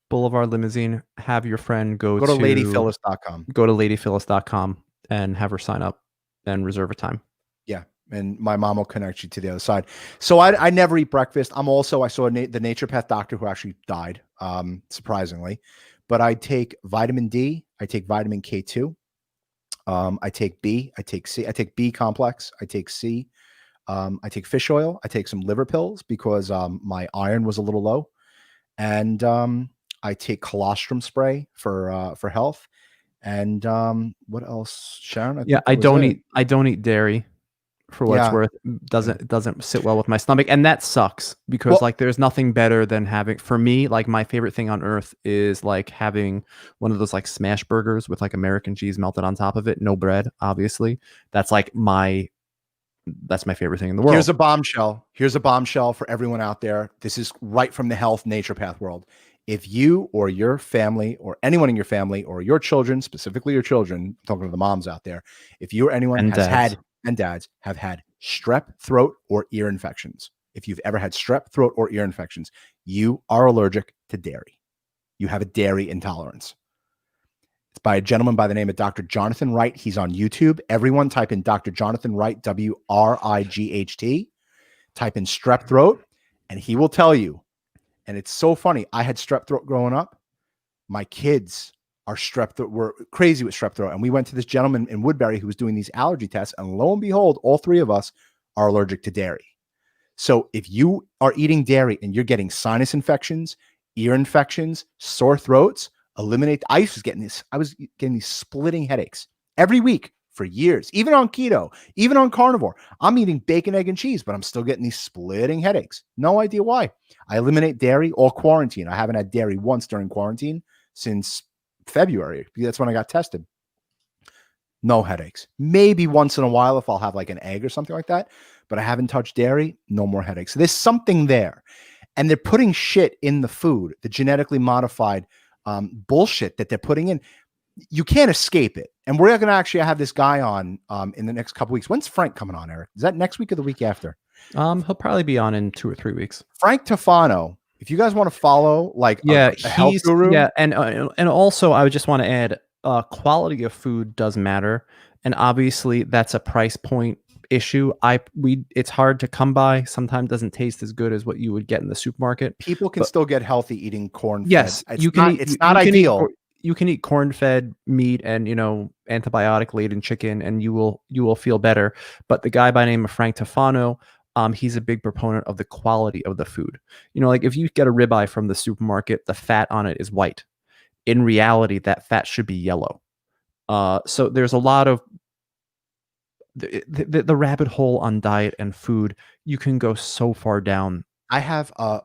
Boulevard Limousine, have your friend go to ladyphyllis.com. Go to ladyphyllis.com and have her sign up and reserve a time. Yeah. And my mom will connect you to the other side. So I never eat breakfast. I saw the naturopath doctor who actually died, surprisingly. But I take vitamin D. I take vitamin K2. I take B. I take C. I take B complex. I take C. I take fish oil. I take some liver pills because my iron was a little low. And I take colostrum spray for health. And what else, Sharon? I don't eat dairy. For what it's worth, doesn't sit well with my stomach, and that sucks because there's nothing better than having, for me, like my favorite thing on earth is like having one of those like smash burgers with like American cheese melted on top of it, no bread, obviously. That's my favorite thing in the world. Here's a bombshell for everyone out there. This is right from the health naturopath world. If you or your family or anyone in your family or your children, specifically your children, I'm talking to the moms out there, if you or anyone and dads have had strep throat or ear infections. If you've ever had strep throat or ear infections, you are allergic to dairy. You have a dairy intolerance. It's by a gentleman by the name of Dr. Jonathan Wright. He's on YouTube. Everyone type in Dr. Jonathan Wright, WRIGHT. Type in strep throat, and he will tell you. And it's so funny. I had strep throat growing up. My kids were crazy with strep throat. And we went to this gentleman in Woodbury who was doing these allergy tests. And lo and behold, all three of us are allergic to dairy. So if you are eating dairy and you're getting sinus infections, ear infections, sore throats, eliminate. I was getting these splitting headaches every week for years, even on keto, even on carnivore. I'm eating bacon, egg, and cheese, but I'm still getting these splitting headaches. No idea why. I eliminate dairy all quarantine. I haven't had dairy once during quarantine since February. That's when I got tested. No headaches. Maybe once in a while if I'll have like an egg or something like that, but I haven't touched dairy. No more headaches. So there's something there. And they're putting shit in the food, the genetically modified bullshit that they're putting in. You can't escape it. And we're going to actually have this guy on in the next couple weeks. When's Frank coming on, Eric? Is that next week or the week after? He'll probably be on in 2 or 3 weeks. Frank Tofano. If you guys want to follow, like a health guru, and also I would just want to add, quality of food does matter, and obviously that's a price point issue. It's hard to come by. Sometimes doesn't taste as good as what you would get in the supermarket. People can still get healthy eating corn. Yes, it's not ideal. You can eat corn-fed meat and antibiotic-laden chicken, and you will feel better. But the guy by the name of Frank Tofano, he's a big proponent of the quality of the food. You know, like if you get a ribeye from the supermarket, the fat on it is white. In reality, that fat should be yellow. So there's a lot of the rabbit hole on diet and food. You can go so far down. I have a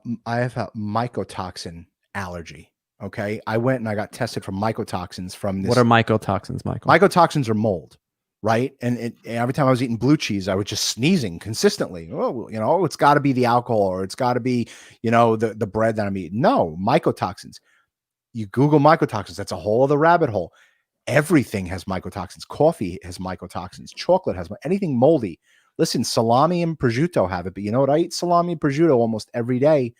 mycotoxin allergy. Okay, I went and I got tested for mycotoxins from this. What are mycotoxins, Michael? Mycotoxins are mold, right? And every time I was eating blue cheese, I was just sneezing consistently. Oh, you know, it's got to be the alcohol, or it's got to be, you know, the bread that I'm eating. No, mycotoxins. You Google mycotoxins, that's a whole other rabbit hole. Everything has mycotoxins. Coffee has mycotoxins. Chocolate has anything moldy. Listen, salami and prosciutto have it, but you know what? I eat salami and prosciutto almost every day.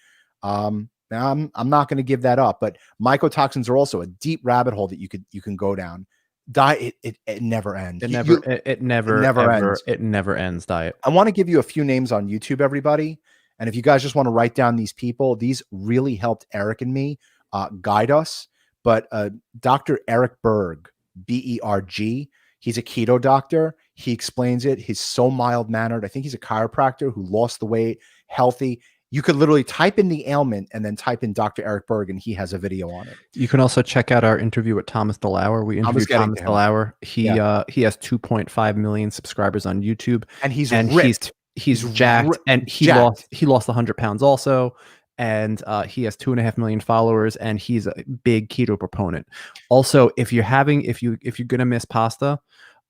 Now I'm not going to give that up, but mycotoxins are also a deep rabbit hole that you can go down. Diet, it never ends. It never ends. Diet. I want to give you a few names on YouTube, everybody. And if you guys just want to write down these people, these really helped Eric and me guide us. But Dr. Eric Berg, B-E-R-G, he's a keto doctor. He explains it. He's so mild-mannered. I think he's a chiropractor who lost the weight, healthy. You could literally type in the ailment and then type in Dr. Eric Berg, and he has a video on it. You can also check out our interview with Thomas DeLauer. We interviewed Thomas DeLauer. He has 2.5 million subscribers on YouTube, and he's ripped. He's jacked, and he lost 100 pounds also. And he has 2.5 million followers, and he's a big keto proponent. Also, if you're gonna miss pasta,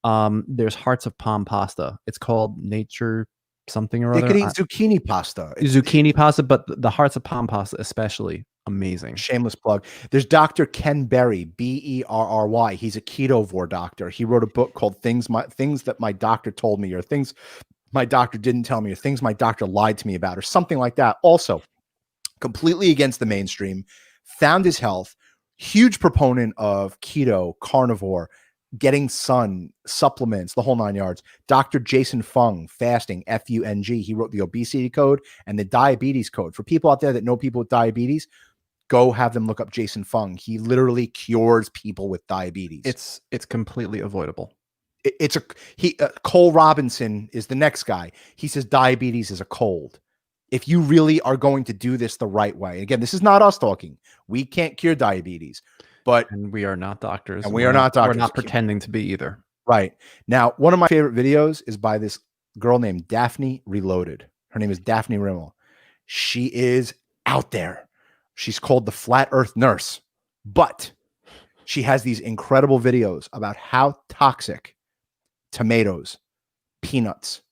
there's Hearts of Palm pasta. It's called Nature something or other. They could eat zucchini pasta. Zucchini pasta, but the Hearts of Palm pasta especially amazing. Shameless plug. There's Dr. Ken Berry, B-E-R-R-Y. He's a ketovore doctor. He wrote a book called Things That My Doctor Told Me, or Things My Doctor Didn't Tell Me, or Things My Doctor Lied to Me About, or something like that. Also, completely against the mainstream, found his health, huge proponent of keto, carnivore, getting sun, supplements, the whole 9 yards. Dr. Jason Fung, fasting, F-U-N-G. He wrote the obesity code and the diabetes code. For people out there that know people with diabetes, go have them look up Jason Fung. He literally cures people with diabetes. It's completely avoidable. Cole Robinson is the next guy. He says diabetes is a cold. If you really are going to do this the right way, again, this is not us talking. We can't cure diabetes, and we are not doctors. And we're not doctors. We're not pretending to be either. Right. Now, one of my favorite videos is by this girl named Daphne Reloaded. Her name is Daphne Rimmel. She is out there. She's called the Flat Earth Nurse, but she has these incredible videos about how toxic tomatoes, peanuts,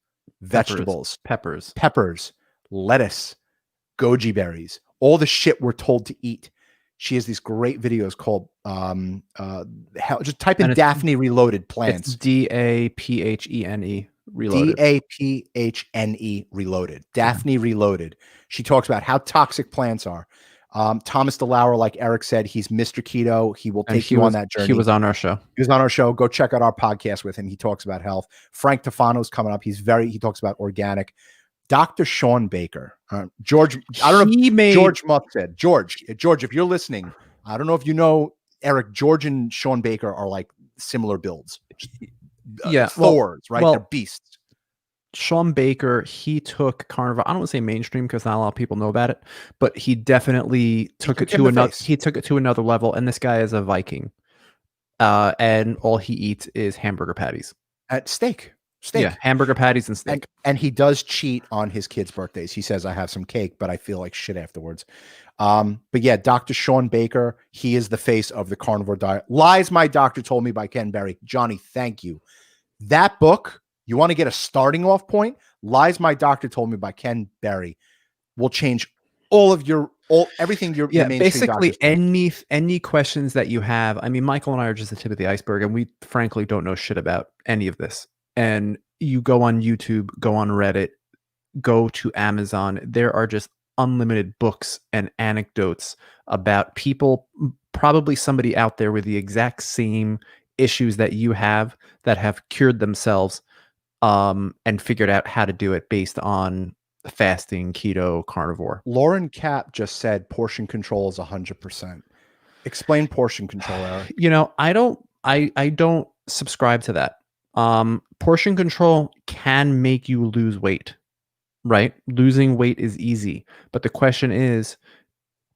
vegetables, peppers, lettuce, goji berries, all the shit we're told to eat. She has these great videos called just type in Daphne Reloaded plants. It's D-A-P-H-E-N-E Reloaded. D-A-P-H-N-E Reloaded. Daphne Reloaded. She talks about how toxic plants are. Thomas DeLauer, like Eric said, he's Mr. Keto. He will take you on that journey. He was on our show. Go check out our podcast with him. He talks about health. Frank Tofano's coming up. He talks about organic. Dr. Sean Baker, George. I don't know. George Muff said, George, if you're listening, I don't know if you know Eric. George and Sean Baker are like similar builds. Thors, right? They're beasts. Sean Baker, he took carnivore. I don't want to say mainstream because not a lot of people know about it, but he definitely took it to another. He took it to another level. And this guy is a Viking, and all he eats is hamburger patties at steak. Yeah, hamburger patties and steak. And he does cheat on his kids' birthdays. He says, I have some cake, but I feel like shit afterwards. But yeah, Dr. Sean Baker, he is the face of the Carnivore Diet. Lies My Doctor Told Me by Ken Berry. Johnny, thank you. That book, you want to get a starting off point? Lies My Doctor Told Me by Ken Berry will change everything you're basically any questions that you have. I mean, Michael and I are just the tip of the iceberg, and we frankly don't know shit about any of this. And you go on YouTube, go on Reddit, go to Amazon. There are just unlimited books and anecdotes about people, probably somebody out there with the exact same issues that you have, that have cured themselves and figured out how to do it based on fasting, keto, carnivore. Lauren Cap just said portion control is 100%. Explain portion control, Eric. You know, I don't subscribe to that. Portion control can make you lose weight, right? Losing weight is easy. But the question is,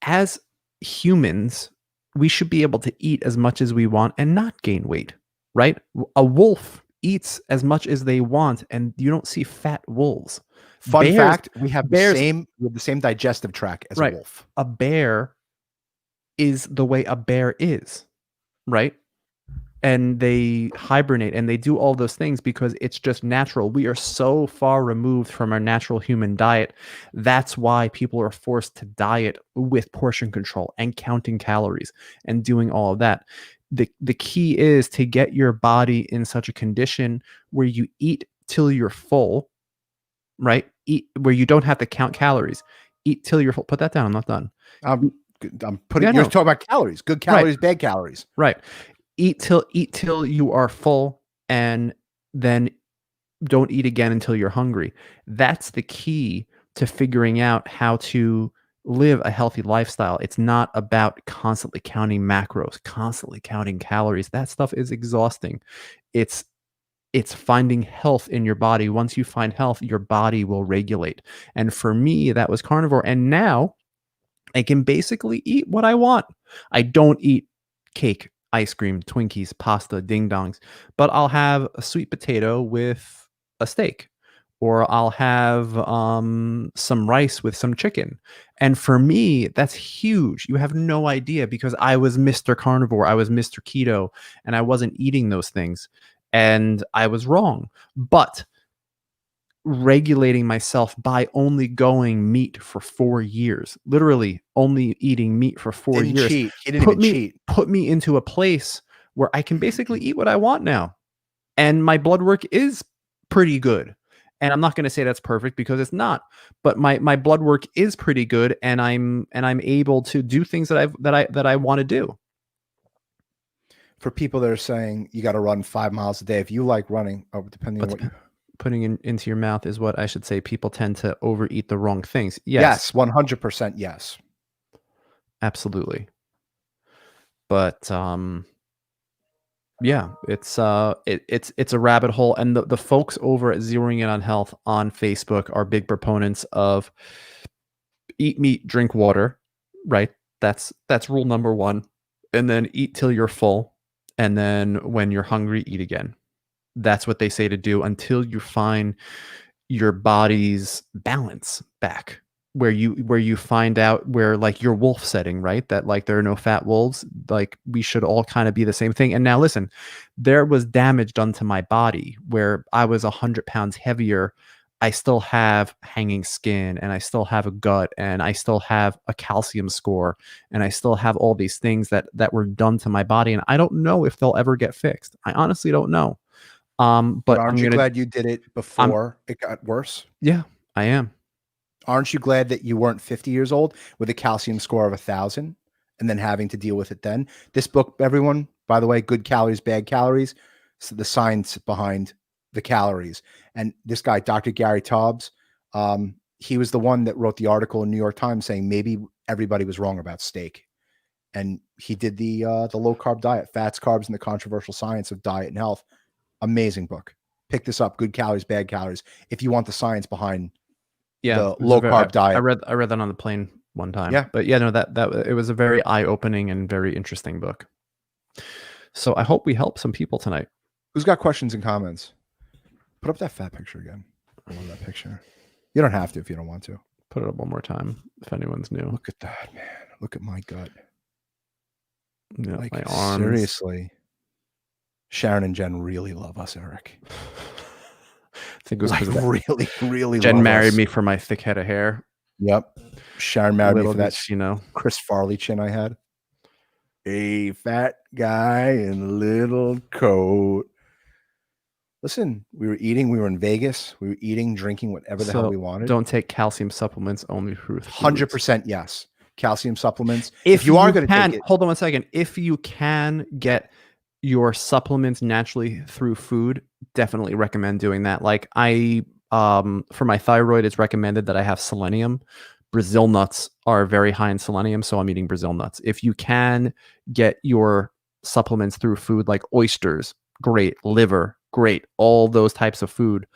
as humans, we should be able to eat as much as we want and not gain weight, right? A wolf eats as much as they want, and you don't see fat wolves. Fun Bears, fact, we have bears, the same digestive tract as a right? wolf. A bear is the way a bear is, right? And they hibernate and they do all those things because it's just natural. We are so far removed from our natural human diet. That's why people are forced to diet with portion control and counting calories and doing all of that. The key is to get your body in such a condition where you eat till you're full, right? Eat where you don't have to count calories. Eat till you're full. Put that down. I'm not done. I'm putting. Yeah, You're no. talking about calories. Good calories, bad calories. Right. Eat till you are full, and then don't eat again until you're hungry. That's the key to figuring out how to live a healthy lifestyle. It's not about constantly counting macros, constantly counting calories. That stuff is exhausting. It's finding health in your body. Once you find health, your body will regulate. And for me, that was carnivore. And now I can basically eat what I want. I don't eat cake, ice cream, Twinkies, pasta, ding dongs, but I'll have a sweet potato with a steak, or I'll have some rice with some chicken. And for me, that's huge. You have no idea, because I was Mr. Carnivore, I was Mr. Keto, and I wasn't eating those things. And I was wrong. But regulating myself by only going meat for 4 years, literally only eating meat for 4 Didn't years, cheat. He didn't even cheat. put me into a place where I can basically eat what I want now. And my blood work is pretty good. And I'm not going to say that's perfect, because it's not, but my blood work is pretty good, and I'm able to do things that I want to do. For people that are saying you got to run 5 miles a day, if you like running, depending on what you putting into your mouth is what I should say. People tend to overeat the wrong things. Yes, 100% yes. Absolutely. But yeah, it's a rabbit hole, and the folks over at Zeroing In on Health on Facebook are big proponents of eat meat, drink water, right? That's rule number 1. And then eat till you're full, and then when you're hungry, eat again. That's what they say to do until you find your body's balance back, where you find out where, like, your wolf setting, right? That, like, there are no fat wolves, like, we should all kind of be the same thing. And now listen, there was damage done to my body where I was 100 pounds heavier. I still have hanging skin, and I still have a gut, and I still have a calcium score, and I still have all these things that were done to my body, and I don't know if they'll ever get fixed. I honestly don't know. But aren't you glad you did it before it got worse? Yeah, I am. Aren't you glad that you weren't 50 years old with a calcium score of 1,000 and then having to deal with it then? This book, everyone, by the way, Good Calories, Bad Calories, so the science behind the calories. And this guy, Dr. Gary Taubes, he was the one that wrote the article in New York Times saying maybe everybody was wrong about steak. And he did the low carb diet, fats, carbs, and the controversial science of diet and health. Amazing book. Pick this up. Good Calories, Bad Calories. If you want the science behind the low carb diet. I read that on the plane one time. Yeah. But yeah, no, that it was a very eye-opening and very interesting book. So I hope we help some people tonight. Who's got questions and comments? Put up that fat picture again. I love that picture. You don't have to if you don't want to. Put it up one more time if anyone's new. Look at that, man. Look at my gut. Yeah, like, my arms. Seriously. Sharon and Jen really love us, Eric. I think it was like really, really Jen love married us. Me for my thick head of hair. Yep. Sharon married me for that, you Chris Farley chin I had. A fat guy in a little coat. Listen, we were eating. We were in Vegas. We were eating, drinking, whatever the hell we wanted. Don't take calcium supplements, only fruit. 100% yes. Calcium supplements. If you are going to take it. Hold on 1 second. If you can get your supplements naturally through food, definitely recommend doing that. Like for my thyroid, it's recommended that I have selenium. Brazil nuts are very high in selenium, so I'm eating Brazil nuts. If you can get your supplements through food, like oysters, great. Liver, great. All those types of food.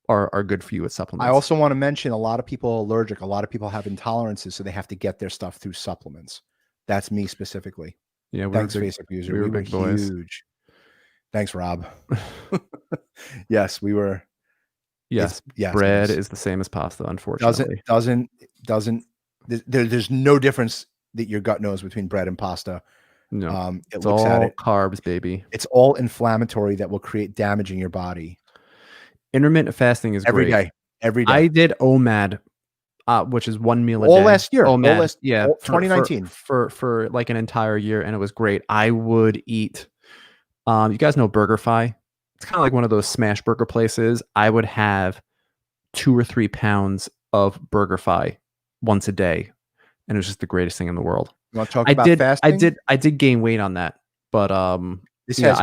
are good for you with supplements. I also want to mention a lot of people are allergic. A lot of people have intolerances, so they have to get their stuff through supplements. That's me specifically. Yeah, Thanks, Facebook user. we were big boys. Huge. Thanks, Rob. Yes, we were. Yes, bread is the same as pasta, unfortunately. Doesn't. There's no difference that your gut knows between bread and pasta. No, it looks at it. Carbs, baby. It's all inflammatory that will create damage in your body. Intermittent fasting is every great. Every day. I did OMAD, which is 1 meal a all day. Last year. OMAD, 2019 for like an entire year, and it was great. I would eat. You guys know BurgerFi? It's kind of like one of those smash burger places. I would have 2 or 3 pounds of BurgerFi once a day, and it was just the greatest thing in the world. You want to talk about fasting? I did gain weight on that, but I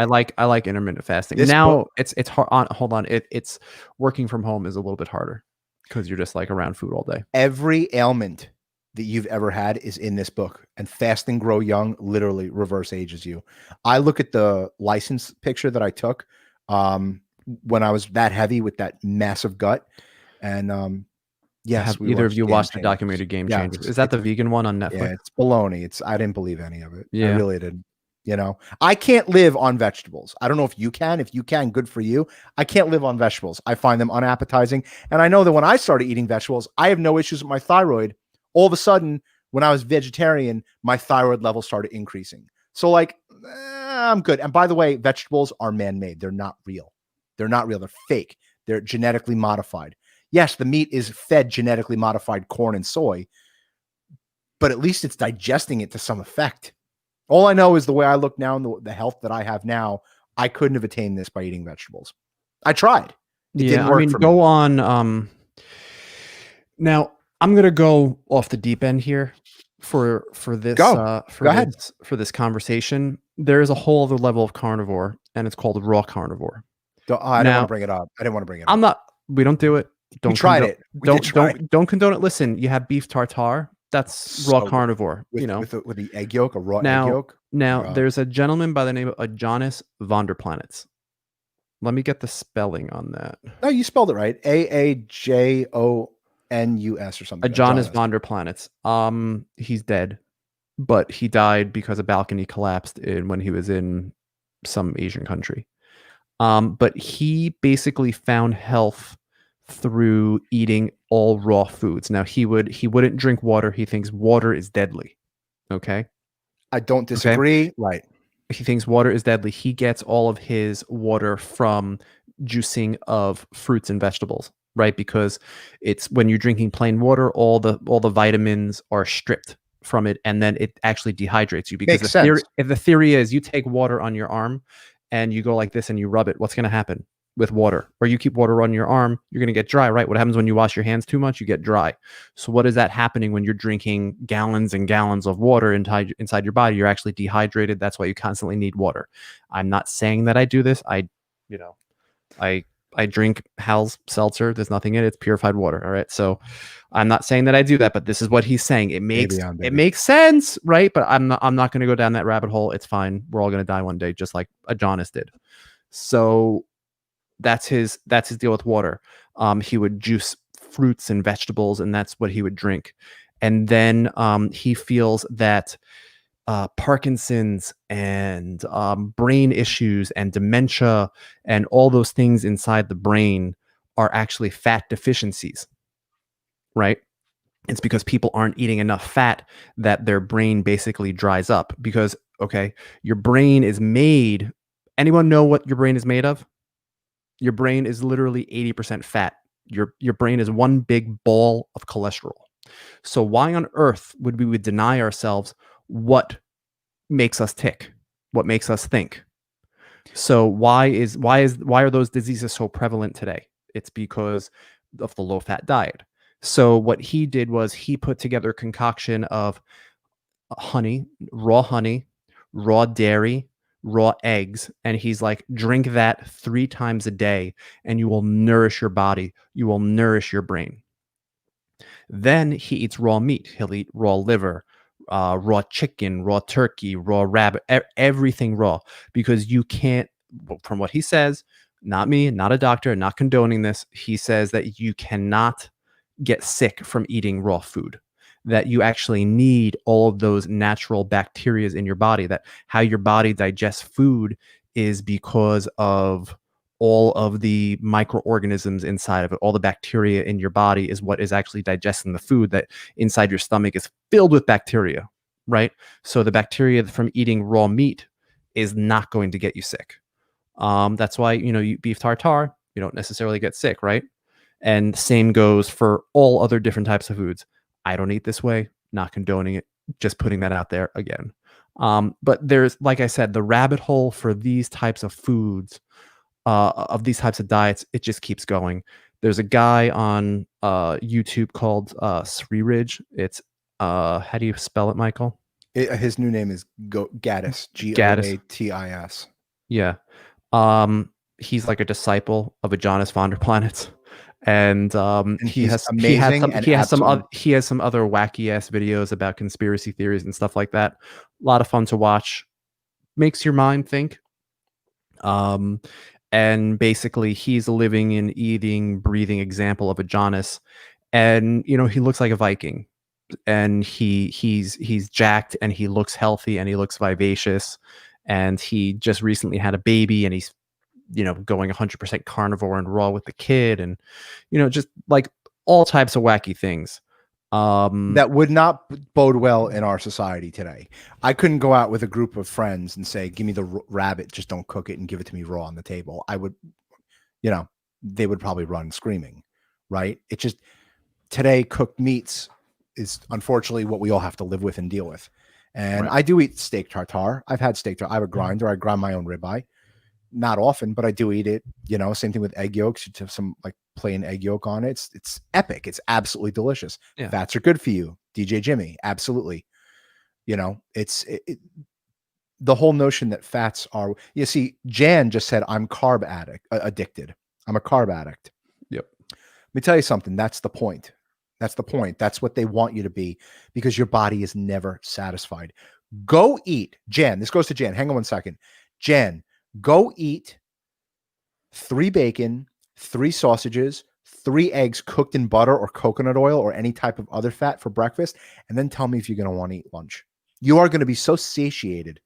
like intermittent fasting. Now it's hard. Hold on, it's working from home is a little bit harder because you're just like around food all day. Every ailment that you've ever had is in this book, and Fasting Grow Young literally reverse ages you. I look at the license picture that I took when I was that heavy with that massive gut, and yes, have either of you watched the documentary Game Changers? Is that the vegan one on Netflix? Yeah, it's baloney. I didn't believe any of it. Yeah, I really didn't. You know, I can't live on vegetables. I don't know if you can. If you can, good for you. I can't live on vegetables. I find them unappetizing. And I know that when I started eating vegetables, I have no issues with my thyroid. All of a sudden, when I was vegetarian, my thyroid level started increasing. So like, I'm good. And by the way, vegetables are man-made. They're not real. They're not real. They're fake. They're genetically modified. Yes, the meat is fed genetically modified corn and soy, but at least it's digesting it to some effect. All I know is the way I look now and the health that I have now, I couldn't have attained this by eating vegetables. I tried. It didn't work for me. Go on. Now I'm going to go off the deep end here for this. Go ahead. For this conversation. There is a whole other level of carnivore, and it's called Raw Carnivore. I didn't want to bring it up. I'm not. We don't do it. We tried it. Don't condone it. Listen, you have beef tartare. That's Raw Carnivore. With the egg yolk, a raw egg yolk. Now there's a gentleman by the name of Adonis Vonderplanitz. Let me get the spelling on that. No, you spelled it right. Ajonus or something. Adonis Vonderplanitz. He's dead, but he died because a balcony collapsed when he was in some Asian country. But he basically found health through eating all raw foods. Now he wouldn't drink water. He thinks water is deadly. Okay. I don't disagree. Okay? Right. He thinks water is deadly. He gets all of his water from juicing of fruits and vegetables, right? Because it's when you're drinking plain water, all the vitamins are stripped from it, and then it actually dehydrates you. Because the theory is you take water on your arm and you go like this and you rub it, what's going to happen with water? Or you keep water on your arm, you're going to get dry, right? What happens when you wash your hands too much? You get dry. So what is that happening when you're drinking gallons and gallons of water inside your body? You're actually dehydrated. That's why you constantly need water. I'm not saying that I do this. I drink Hal's seltzer. There's nothing in it. It's purified water. All right. So I'm not saying that I do that, but this is what he's saying. It makes sense, right? But I'm not going to go down that rabbit hole. It's fine. We're all going to die one day, just like Adonis did. So that's his deal with water. He would juice fruits and vegetables, and that's what he would drink. And then he feels that Parkinson's and brain issues and dementia and all those things inside the brain are actually fat deficiencies, right? It's because people aren't eating enough fat that their brain basically dries up. Because, okay, your brain is made. Anyone know what your brain is made of? Your brain is literally 80% fat. Your brain is one big ball of cholesterol. So why on earth would we deny ourselves what makes us tick, what makes us think? So why are those diseases so prevalent today? It's because of the low fat diet. So what he did was he put together a concoction of honey, raw dairy, raw eggs, and he's like, drink that 3 times a day and you will nourish your body, you will nourish your brain. Then he eats raw meat. He'll eat raw liver, raw chicken, raw turkey, raw rabbit, everything raw, because you can't, from what he says, not me, not a doctor, not condoning this. He says that you cannot get sick from eating raw food, that you actually need all of those natural bacteria in your body, that how your body digests food is because of all of the microorganisms inside of it. All the bacteria in your body is what is actually digesting the food, that inside your stomach is filled with bacteria, right? So the bacteria from eating raw meat is not going to get you sick. That's why, you know, you beef tartare, you don't necessarily get sick, right? And same goes for all other different types of foods. I don't eat this way, not condoning it, just putting that out there again. But there's, like I said, the rabbit hole for these types of foods, of these types of diets, it just keeps going. There's a guy on YouTube called Sri Ridge. It's how do you spell it, Michael? His new name is Gaddis, Gaddis. Goatis. Yeah. He's like a disciple of a Jonas Vonderplanitz. And he has some other wacky ass videos about conspiracy theories and stuff like that. A lot of fun to watch. Makes your mind think. And basically he's a living and eating, breathing example of a Jonas. And you know, he looks like a Viking. And he's jacked and he looks healthy and he looks vivacious. And he just recently had a baby and he's, you know, going 100% carnivore and raw with the kid, and, you know, just like all types of wacky things. That would not bode well in our society today. I couldn't go out with a group of friends and say, give me the rabbit, just don't cook it and give it to me raw on the table. I would, you know, they would probably run screaming, right? It just, today cooked meats is unfortunately what we all have to live with and deal with. And right. I do eat steak tartare. I've had steak tartare. I have a grinder. I grind my own ribeye. Not often, but I do eat it. You know, same thing with egg yolks. You have some like plain egg yolk on it. It's epic. It's absolutely delicious. Yeah. Fats are good for you. DJ Jimmy, absolutely. You know, the whole notion that fats are. You see, Jan just said I'm carb addicted. I'm a carb addict. Yep. Let me tell you something. That's the point. That's the point. That's what they want you to be, because your body is never satisfied. Go eat, Jan. This goes to Jan. Hang on one second, Jan. Go eat 3 bacon, 3 sausages, 3 eggs cooked in butter or coconut oil or any type of other fat for breakfast, and then tell me if you're going to want to eat lunch. You are going to be so satiated.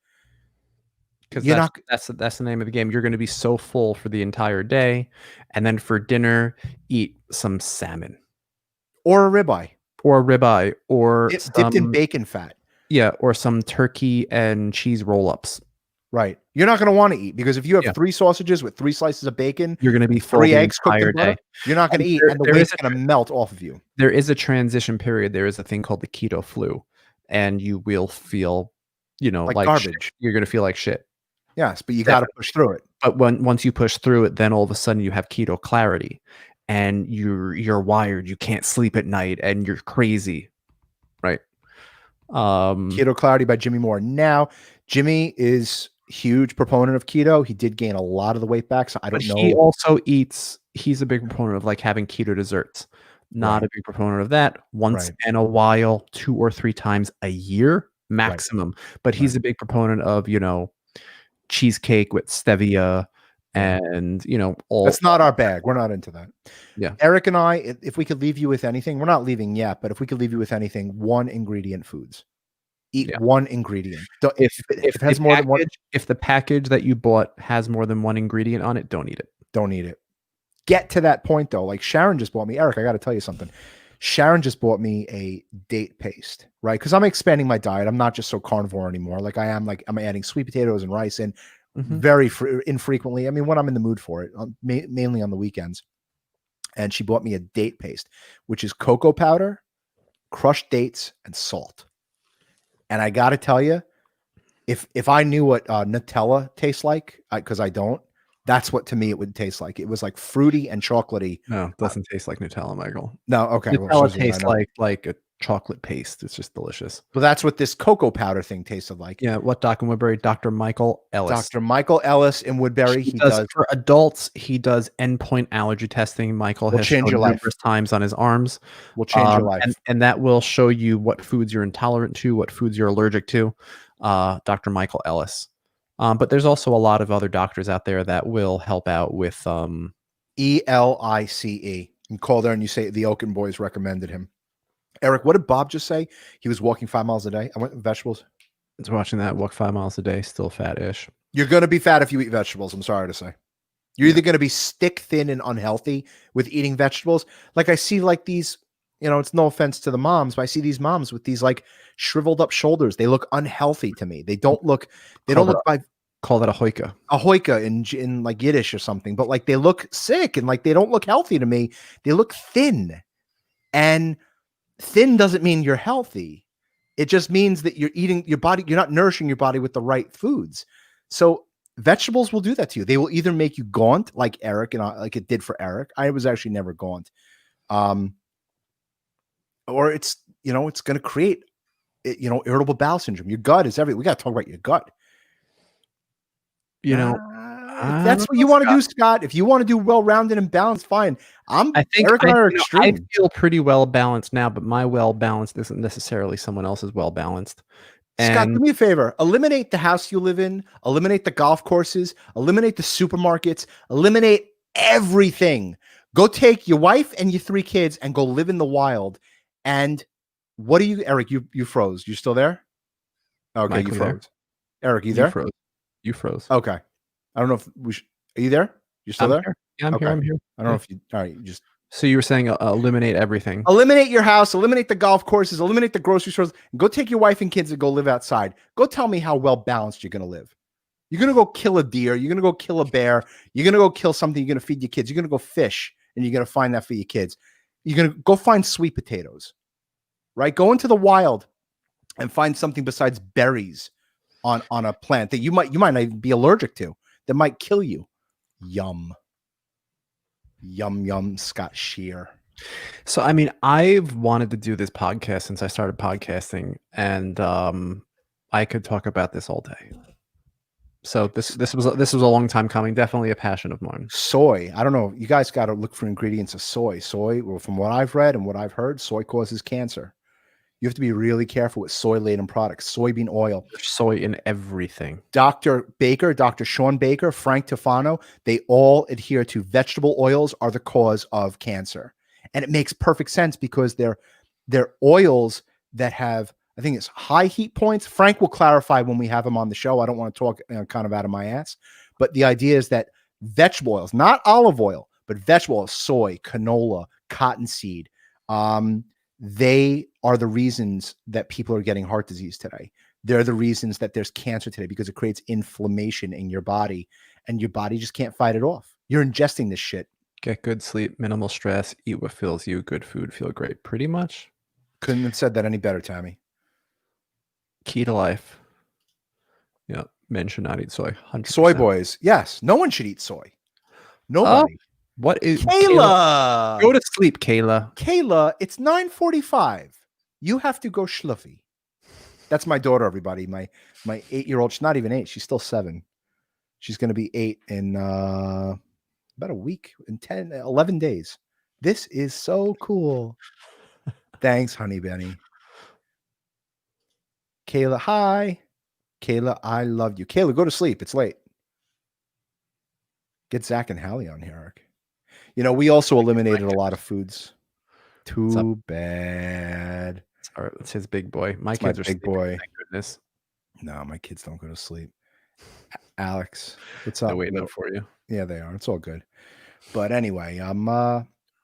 Because that's the name of the game. You're going to be so full for the entire day, and then for dinner, eat some salmon or a ribeye, or dipped in bacon fat. Yeah, or some turkey and cheese roll-ups. Right. You're not going to want to eat, because if you have 3 sausages with 3 slices of bacon, you're going to be full 3 eggs cooked in butter, you're not going to eat, and the weight's going to melt off of you. There is a transition period. There is a thing called the Keto Flu, and you will feel, you know, like garbage. Shit. You're going to feel like shit. Yes, but you got to push through it. But once you push through it, then all of a sudden you have keto clarity, and you're wired. You can't sleep at night, and you're crazy, right? Keto Clarity by Jimmy Moore. Now, Jimmy is huge proponent of keto. He did gain a lot of the weight back, so I don't know. He also eats. He's a big proponent of like having keto desserts. Not a big proponent of that. Once in a while, 2 or 3 times a year maximum. But he's a big proponent of, you know, cheesecake with stevia and, you know, all. That's not our bag. We're not into that. Yeah. Eric and I, if we could leave you with anything, we're not leaving yet, but if we could leave you with anything, 1 ingredient foods. Eat 1 ingredient. If it has more than 1, if the package that you bought has more than 1 ingredient on it, don't eat it. Don't eat it. Get to that point though. Like Sharon just bought me, Eric, I got to tell you something. Sharon just bought me a date paste, right? Because I'm expanding my diet. I'm not just so carnivore anymore. Like I am, like I'm adding sweet potatoes and rice in very infrequently. I mean, when I'm in the mood for it, mainly on the weekends. And she bought me a date paste, which is cocoa powder, crushed dates, and salt. And I got to tell you, if I knew what Nutella tastes like, because I don't, that's what to me it would taste like. It was like fruity and chocolatey. No, it doesn't taste like Nutella, Michael. No, okay. Nutella tastes like a chocolate paste. It's just delicious. Well, that's what this cocoa powder thing tasted like. Yeah, what doc in Woodbury? Dr. Michael Ellis. Dr. Michael Ellis in Woodbury. He does for adults. He does endpoint allergy testing. Michael has changed your life numerous times on his arms. Will change your life, and that will show you what foods you're intolerant to, what foods you're allergic to. Dr. Michael Ellis. But there's also a lot of other doctors out there that will help out with ELICE. You call there and you say the Okon boys recommended him. Eric, what did Bob just say? He was walking 5 miles a day. I went with vegetables. watching that walk 5 miles a day, still fat-ish. You're going to be fat if you eat vegetables. I'm sorry to say. You're either going to be stick thin and unhealthy with eating vegetables. Like I see like these, it's no offense to the moms, but I see these moms with these like shriveled up shoulders. They look unhealthy to me. They don't look Call that a hoika. A hoika in like Yiddish or something, but like they look sick and like they don't look healthy to me. They look thin, and thin doesn't mean you're healthy. It just means that you're eating your body. You're not nourishing your body with the right foods. So vegetables will do that to you. They will either make you gaunt, like Eric and like it did for Eric. I was actually never gaunt, or it's it's going to create irritable bowel syndrome. Your gut is everything. We got to talk about your gut. If that's what you want to do, Scott. If you want to do well-rounded and balanced, fine. I think Eric and I are extreme. I feel pretty well balanced now, but my well balanced isn't necessarily someone else's well balanced. Scott, do me a favor. Eliminate the house you live in. Eliminate the golf courses. Eliminate the supermarkets. Eliminate everything. Go take your wife and your 3 kids and go live in the wild. And what do you, Eric? You froze. You still there? Okay, you froze. Eric, you there? You froze. Okay. I don't know if are you there? You're still there? Here. Yeah, I'm here. I'm here. I don't know if you, all right. So you were saying eliminate everything. Eliminate your house, eliminate the golf courses, eliminate the grocery stores, and go take your wife and kids and go live outside. Go tell me how well balanced you're going to live. You're going to go kill a deer. You're going to go kill a bear. You're going to go kill something. You're going to feed your kids. You're going to go fish and you're going to find that for your kids. You're going to go find sweet potatoes, right? Go into the wild and find something besides berries on a plant that you might not even be allergic to, that might kill you. Yum, Scott Shear. So, I mean, I've wanted to do this podcast since I started podcasting, and I could talk about this all day. So this was a long time coming. Definitely a passion of mine. Soy. I don't know. You guys got to look for ingredients of soy. Soy, well, from what I've read and what I've heard, soy causes cancer. You have to be really careful with soy-laden products, soybean oil. There's soy in everything. Dr. Baker, Dr. Sean Baker, Frank Tufano, they all adhere to vegetable oils are the cause of cancer. And it makes perfect sense because they're oils that have, I think it's high heat points. Frank will clarify when we have him on the show. I don't want to talk kind of out of my ass. But the idea is that vegetable oils, not olive oil, but vegetable oils, soy, canola, cottonseed, they are the reasons that people are getting heart disease today. They're the reasons that there's cancer today because it creates inflammation in your body and your body just can't fight it off. You're ingesting this shit. Get good sleep, minimal stress, eat what fills you, good food, feel great. Pretty much. Couldn't have said that any better, Tammy. Key to life. Yeah, men should not eat soy. 100%. Soy boys. Yes. No one should eat soy. Nobody. What is Kayla? Go to sleep, Kayla. Kayla, it's 9:45. You have to go schluffy. That's my daughter, everybody. My 8-year-old. She's not even 8. She's still 7. She's going to be 8 in about a week, in 11 days. This is so cool. Thanks, honey Benny. Kayla, hi. Kayla, I love you. Kayla, go to sleep. It's late. Get Zach and Hallie on here, Eric. We also eliminated a lot of foods. Too bad. Sorry, it's his big boy. My kids are big boy. Thank goodness. No, my kids don't go to sleep. Alex, what's up? They're waiting up for you. Yeah, they are. It's all good. But anyway,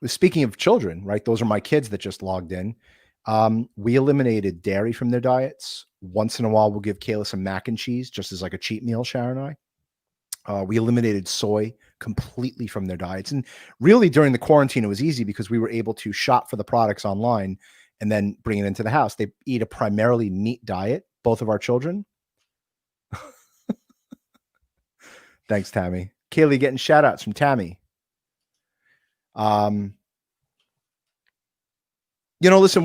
speaking of children, right? Those are my kids that just logged in. We eliminated dairy from their diets. Once in a while, we'll give Kayla some mac and cheese, just as like a cheat meal, Sharon and I. We eliminated soy completely from their diets. And really during the quarantine, it was easy because we were able to shop for the products online and then bring it into the house. They eat a primarily meat diet, both of our children. Thanks, Tammy. Kaylee getting shout outs from Tammy. Listen,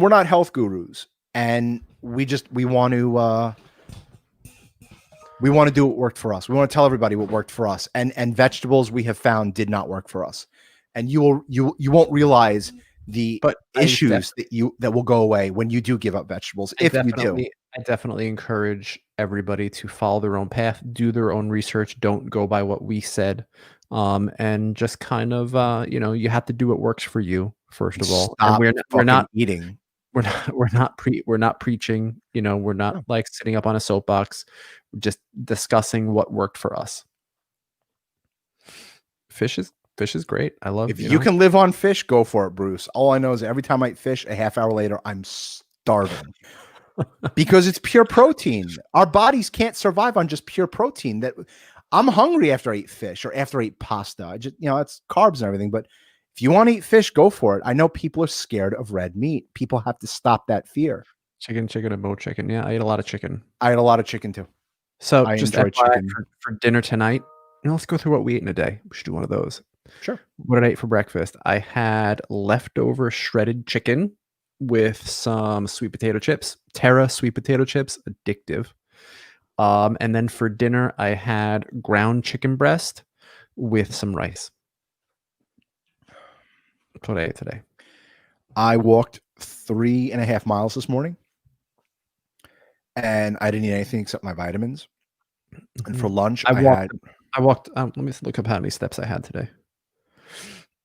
we're not health gurus and we want to do what worked for us. We want to tell everybody what worked for us. And vegetables we have found did not work for us. And you won't realize the issues that will go away when you do give up vegetables. If you do, I definitely encourage everybody to follow their own path, do their own research, don't go by what we said, and just kind of you have to do what works for you first of all. And Stop fucking eating. we're not preaching, we're not No. like sitting up on a soapbox. We're just discussing what worked for us. Fish is great. I love. If you can live on fish, go for it, Bruce. All I know is every time I eat fish, a half hour later, I'm starving because it's pure protein. Our bodies can't survive on just pure protein. That I'm hungry after I eat fish or after I eat pasta. I just, it's carbs and everything. But if you want to eat fish, go for it. I know people are scared of red meat. People have to stop that fear. Chicken, and more chicken. Yeah, I ate a lot of chicken. I ate a lot of chicken too. So I just enjoy chicken for dinner tonight. Let's go through what we ate in a day. We should do one of those. Sure. What did I eat for breakfast? I had leftover shredded chicken with some sweet potato chips. Terra sweet potato chips, addictive. And then for dinner, I had ground chicken breast with some rice. That's what I ate today. I walked 3.5 miles this morning, and I didn't eat anything except my vitamins. And for lunch, I walked. Let me look up how many steps I had today.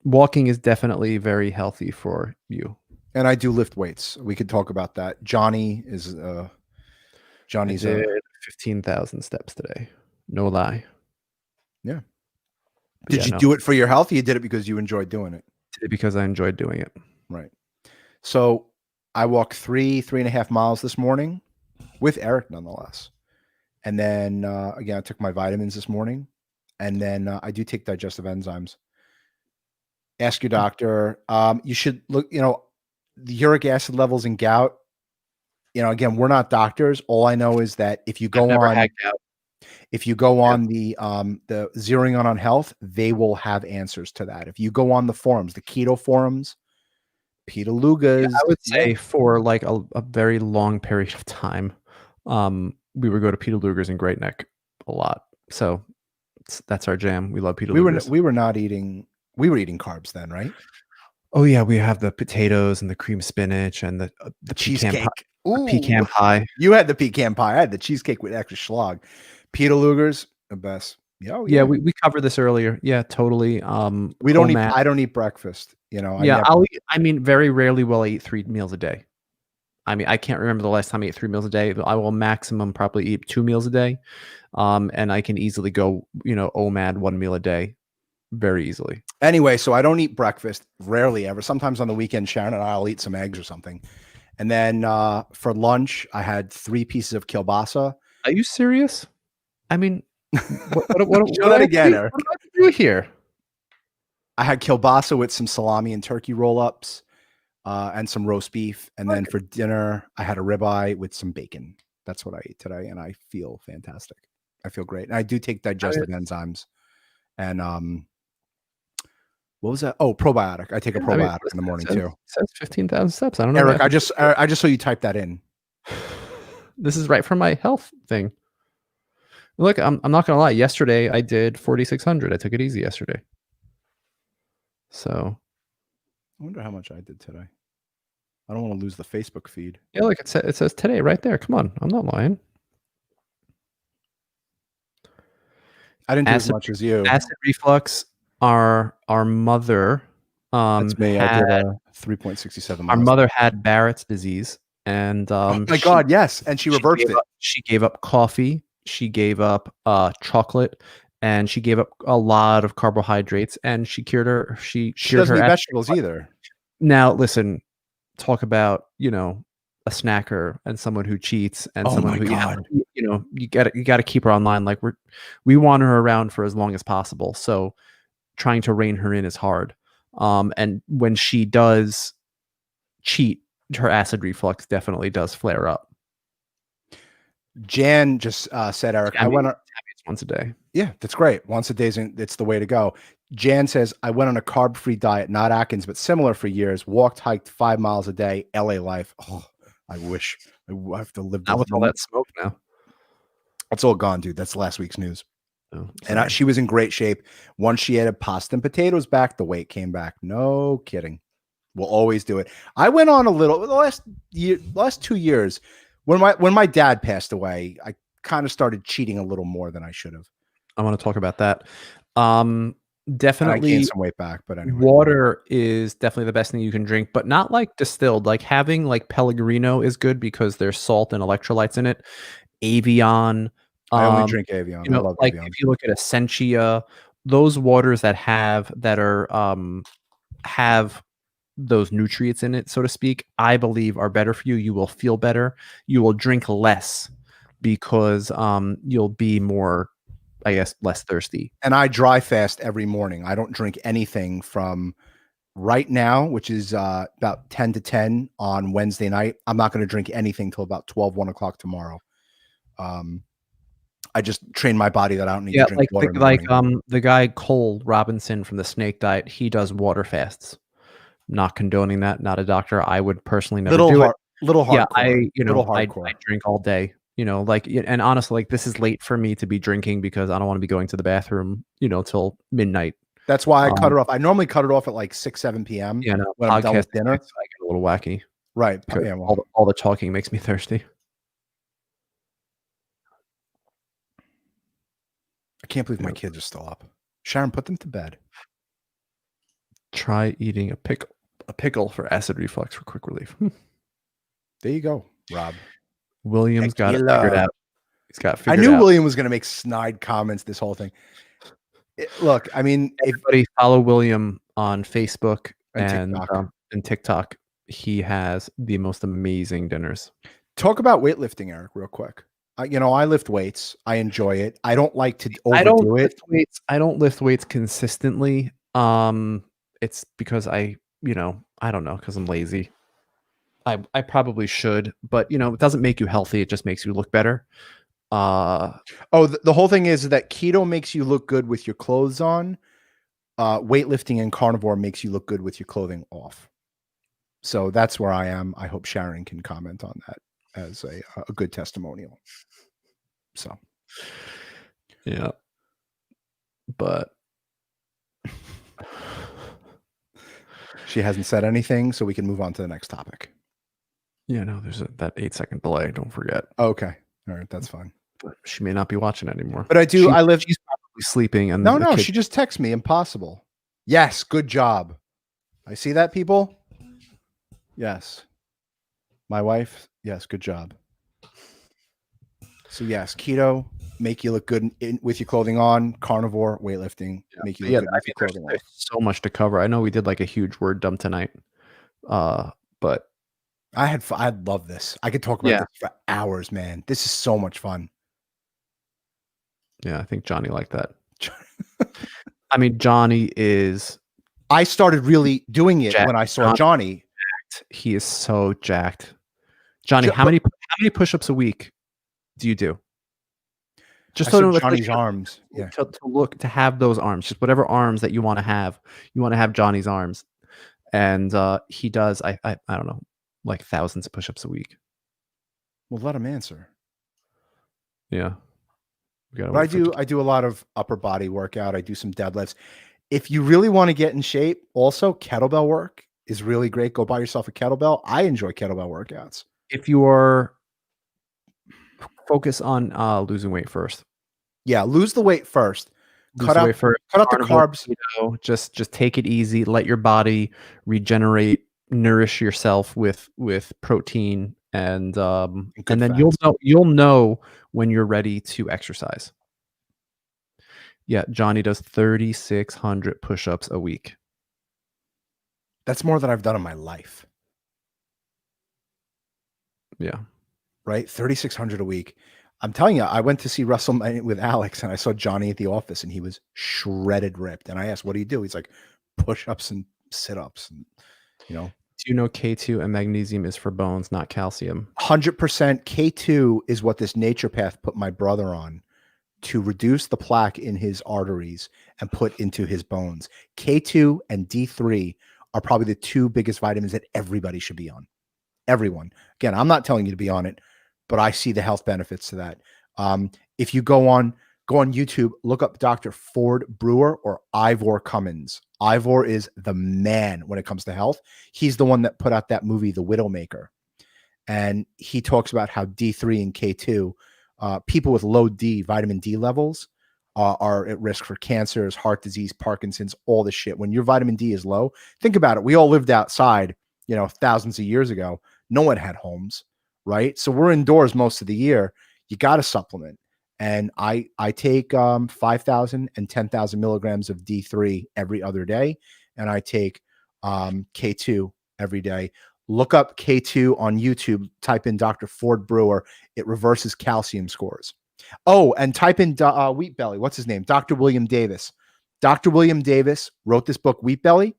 Walking is definitely very healthy for you. And I do lift weights. We could talk about that. Johnny's 15,000 steps today. No lie. Yeah. Did you do it for your health? Or you did it because you enjoyed doing it? Did it because I enjoyed doing it. Right. So I walked 3.5 miles this morning with Eric, nonetheless. And then again, I took my vitamins this morning. And then I do take digestive enzymes. Ask your doctor. You should look, the uric acid levels in gout. Again, we're not doctors. All I know is that if you go on the Zeroing on Health, they will have answers to that. If you go on the forums, the keto forums, Peter Lugas, I would say for like a very long period of time, we would go to Peter Luger's in Great Neck a lot. So that's our jam. We love Peter Luger's. We were eating carbs then, right? Oh yeah, we have the potatoes and the cream spinach and the cheesecake. Pecan pie. You had the pecan pie. I had the cheesecake with extra schlag. Peter Luger's, the best. Yeah, we covered this earlier. Yeah, totally. We don't eat. I don't eat breakfast. I'll eat. Very rarely will I eat 3 meals a day. I can't remember the last time I ate 3 meals a day. I will maximum probably eat 2 meals a day, and I can easily go OMAD 1 meal a day, very easily. Anyway, so I don't eat breakfast. Rarely ever. Sometimes on the weekend, Sharon and I'll eat some eggs or something. And then for lunch, I had 3 pieces of kielbasa. Are you serious? What Show that again, Eric. What do I do here? I had kielbasa with some salami and turkey roll-ups and some roast beef. And then for dinner, I had a ribeye with some bacon. That's what I ate today, and I feel fantastic. I feel great. And I do take digestive enzymes. And what was that? Oh, probiotic. I take a probiotic in the morning too. It says 15,000 steps. I don't know. Eric, I just saw you type that in. This is right from my health thing. Look, I'm not gonna lie. Yesterday I did 4,600. I took it easy yesterday. So I wonder how much I did today. I don't want to lose the Facebook feed. Yeah, look, it says today right there. Come on, I'm not lying. I didn't do as much as you. Acid reflux. Our mother. That's me. I did 3.67 miles. Our mother had Barrett's disease, and oh my God, yes, and she reversed it. She gave up coffee. She gave up chocolate, and she gave up a lot of carbohydrates, and she cured her. She doesn't eat vegetables either. Now, listen, talk about a snacker and someone who cheats and someone who you got to keep her online. Like we want her around for as long as possible. So trying to rein her in is hard. And when she does cheat, her acid reflux definitely does flare up. Jan just said, Eric, I went on once a day. Yeah, that's great. Once a day it's the way to go. Jan says, I went on a carb-free diet, not Atkins, but similar for years. Walked, hiked 5 miles a day. LA life. Oh, I wish I have to live. Not with all that smoke now. It's all gone, dude. That's last week's news. Oh, and she was in great shape. Once she added pasta and potatoes back, the weight came back. No kidding. We'll always do it. I went on a little the last 2 years when my dad passed away. I kind of started cheating a little more than I should have. I want to talk about that. And I Definitely gained some weight back, but anyway. water is definitely the best thing you can drink, but not like distilled. Like having like Pellegrino is good because there's salt and electrolytes in it. Avion, I only drink Avion. you know, I love like Avion. if you look at Essentia, those waters that have those nutrients in it, so to speak, I believe are better for you. You will feel better. You will drink less because you'll be more, I guess, less thirsty. And I dry fast every morning. I don't drink anything from right now, which is about 10 to 10 on Wednesday night. I'm not going to drink anything till about 12, 1 o'clock tomorrow. I just train my body that I don't need to drink water in the morning. The guy Cole Robinson from the Snake Diet, he does water fasts. Not condoning that, not a doctor. I would personally never do it. Little hardcore. Yeah, I drink all day. You know, like, and honestly, like this is late for me to be drinking because I don't want to be going to the bathroom, you know, till midnight. That's why I cut it off. I normally cut it off at like 6, 7 p.m. Yeah, no, when I'm done with dinner. I get a little wacky. Right. Yeah, well, all the talking makes me thirsty. I can't believe my kids are still up. Sharon, put them to bed. Try eating a pickle for acid reflux for quick relief. There you go, Rob. William's got it figured out. He's got figured out. I knew William was going to make snide comments this whole thing. Look, I mean, everybody follow William on Facebook and TikTok. He has the most amazing dinners. Talk about weightlifting, Eric, real quick. You know, I lift weights. I enjoy it. I don't like to overdo it. I don't lift weights consistently. It's because I don't know, because I'm lazy. I probably should, but you know, it doesn't make you healthy. It just makes you look better. The whole thing is that keto makes you look good with your clothes on. Weightlifting and carnivore makes you look good with your clothing off. So that's where I am. I hope Sharon can comment on that as a good testimonial. So, yeah, but she hasn't said anything, so we can move on to the next topic. Yeah, no, there's that 8-second delay. Don't forget. Okay, all right, that's fine. But she may not be watching anymore. But she's probably sleeping. And no, she just texted me. Impossible. Yes, good job. I see that, people. Yes, my wife. Yes, good job. So yes, keto make you look good with your clothing on. Carnivore, weightlifting make you look good with your clothing on. There's so much to cover. I know we did like a huge word dump tonight, but I love this. I could talk about this for hours, man. This is so much fun. Yeah, I think Johnny liked that. I mean, Johnny is. I started really doing it when I saw Johnny. He is so jacked. Johnny, how many push-ups a week do you do? Just so Johnny's arms. Yeah. To have those arms, just whatever arms that you want to have. You want to have Johnny's arms, and he does. I don't know, like thousands of push-ups a week. Well, let him answer. Yeah. But I do a lot of upper body workout. I do some deadlifts. If you really want to get in shape, also kettlebell work is really great. Go buy yourself a kettlebell. I enjoy kettlebell workouts. If you are focus on losing weight first. Yeah, lose the weight first. Cut out the carbs. Keto, just take it easy. Let your body regenerate. Nourish yourself with protein, and then you'll know when you're ready to exercise. Yeah, Johnny does 3,600 push-ups a week. That's more than I've done in my life. Yeah. Right? 3,600 a week. I'm telling you, I went to see WrestleMania with Alex and I saw Johnny at the office and he was shredded ripped. And I asked, what do you do? He's like, push-ups and sit-ups. And, you know. Do you know K2 and magnesium is for bones, not calcium? 100%. K2 is what this naturopath put my brother on to reduce the plaque in his arteries and put into his bones. K2 and D3 are probably the two biggest vitamins that everybody should be on. Everyone. Again, I'm not telling you to be on it, but I see the health benefits to that. If you go on YouTube, look up Dr. Ford Brewer or Ivor Cummins. Ivor is the man when it comes to health. He's the one that put out that movie, The Widowmaker. And he talks about how D3 and K2 people with low vitamin D levels are at risk for cancers, heart disease, Parkinson's, all this shit. When your vitamin D is low, think about it. We all lived outside, thousands of years ago. No one had homes, right? So we're indoors most of the year. You got to supplement. And I take 5,000 and 10,000 milligrams of D3 every other day. And I take K2 every day. Look up K2 on YouTube. Type in Dr. Ford Brewer. It reverses calcium scores. Oh, and type in Wheat Belly. What's his name? Dr. William Davis. Dr. William Davis wrote this book, Wheat Belly.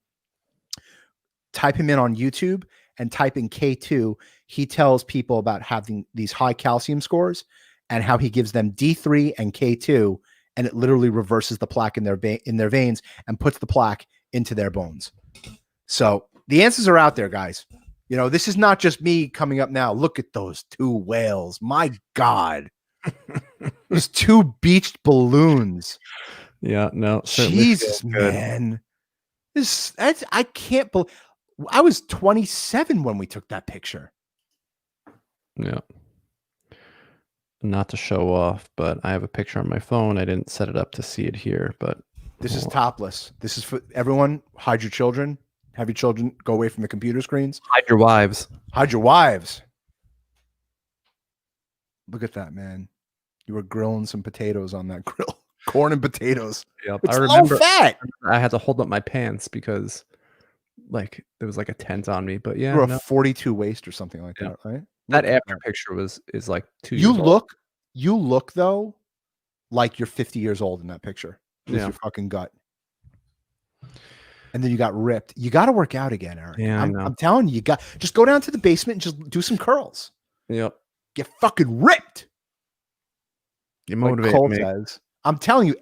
Type him in on YouTube and type in K2. He tells people about having these high calcium scores and how he gives them D3 and K2, and it literally reverses the plaque in their veins and puts the plaque into their bones. So the answers are out there, guys. This is not just me coming up now. Look at those two whales. My God. Those two beached balloons. Yeah, no. Jesus, man. I can't believe. I was 27 when we took that picture. Yeah. Not to show off, but I have a picture on my phone. I didn't set it up to see it here, but this is topless. This is for everyone. Hide your children. Have your children go away from the computer screens. Hide your wives. Hide your wives. Look at that, man. You were grilling some potatoes on that grill. Corn and potatoes. Yep. It's low fat. I had to hold up my pants because there was a tent on me. But yeah, you were a 42 waist or something like that, right? That after picture is like 2 years old. You look though like you're 50 years old in that picture with your fucking gut. And then you got ripped. You got to work out again, Eric. Yeah, I'm telling you, just go down to the basement and just do some curls. Yep. Get fucking ripped. You motivate me. I'm telling you,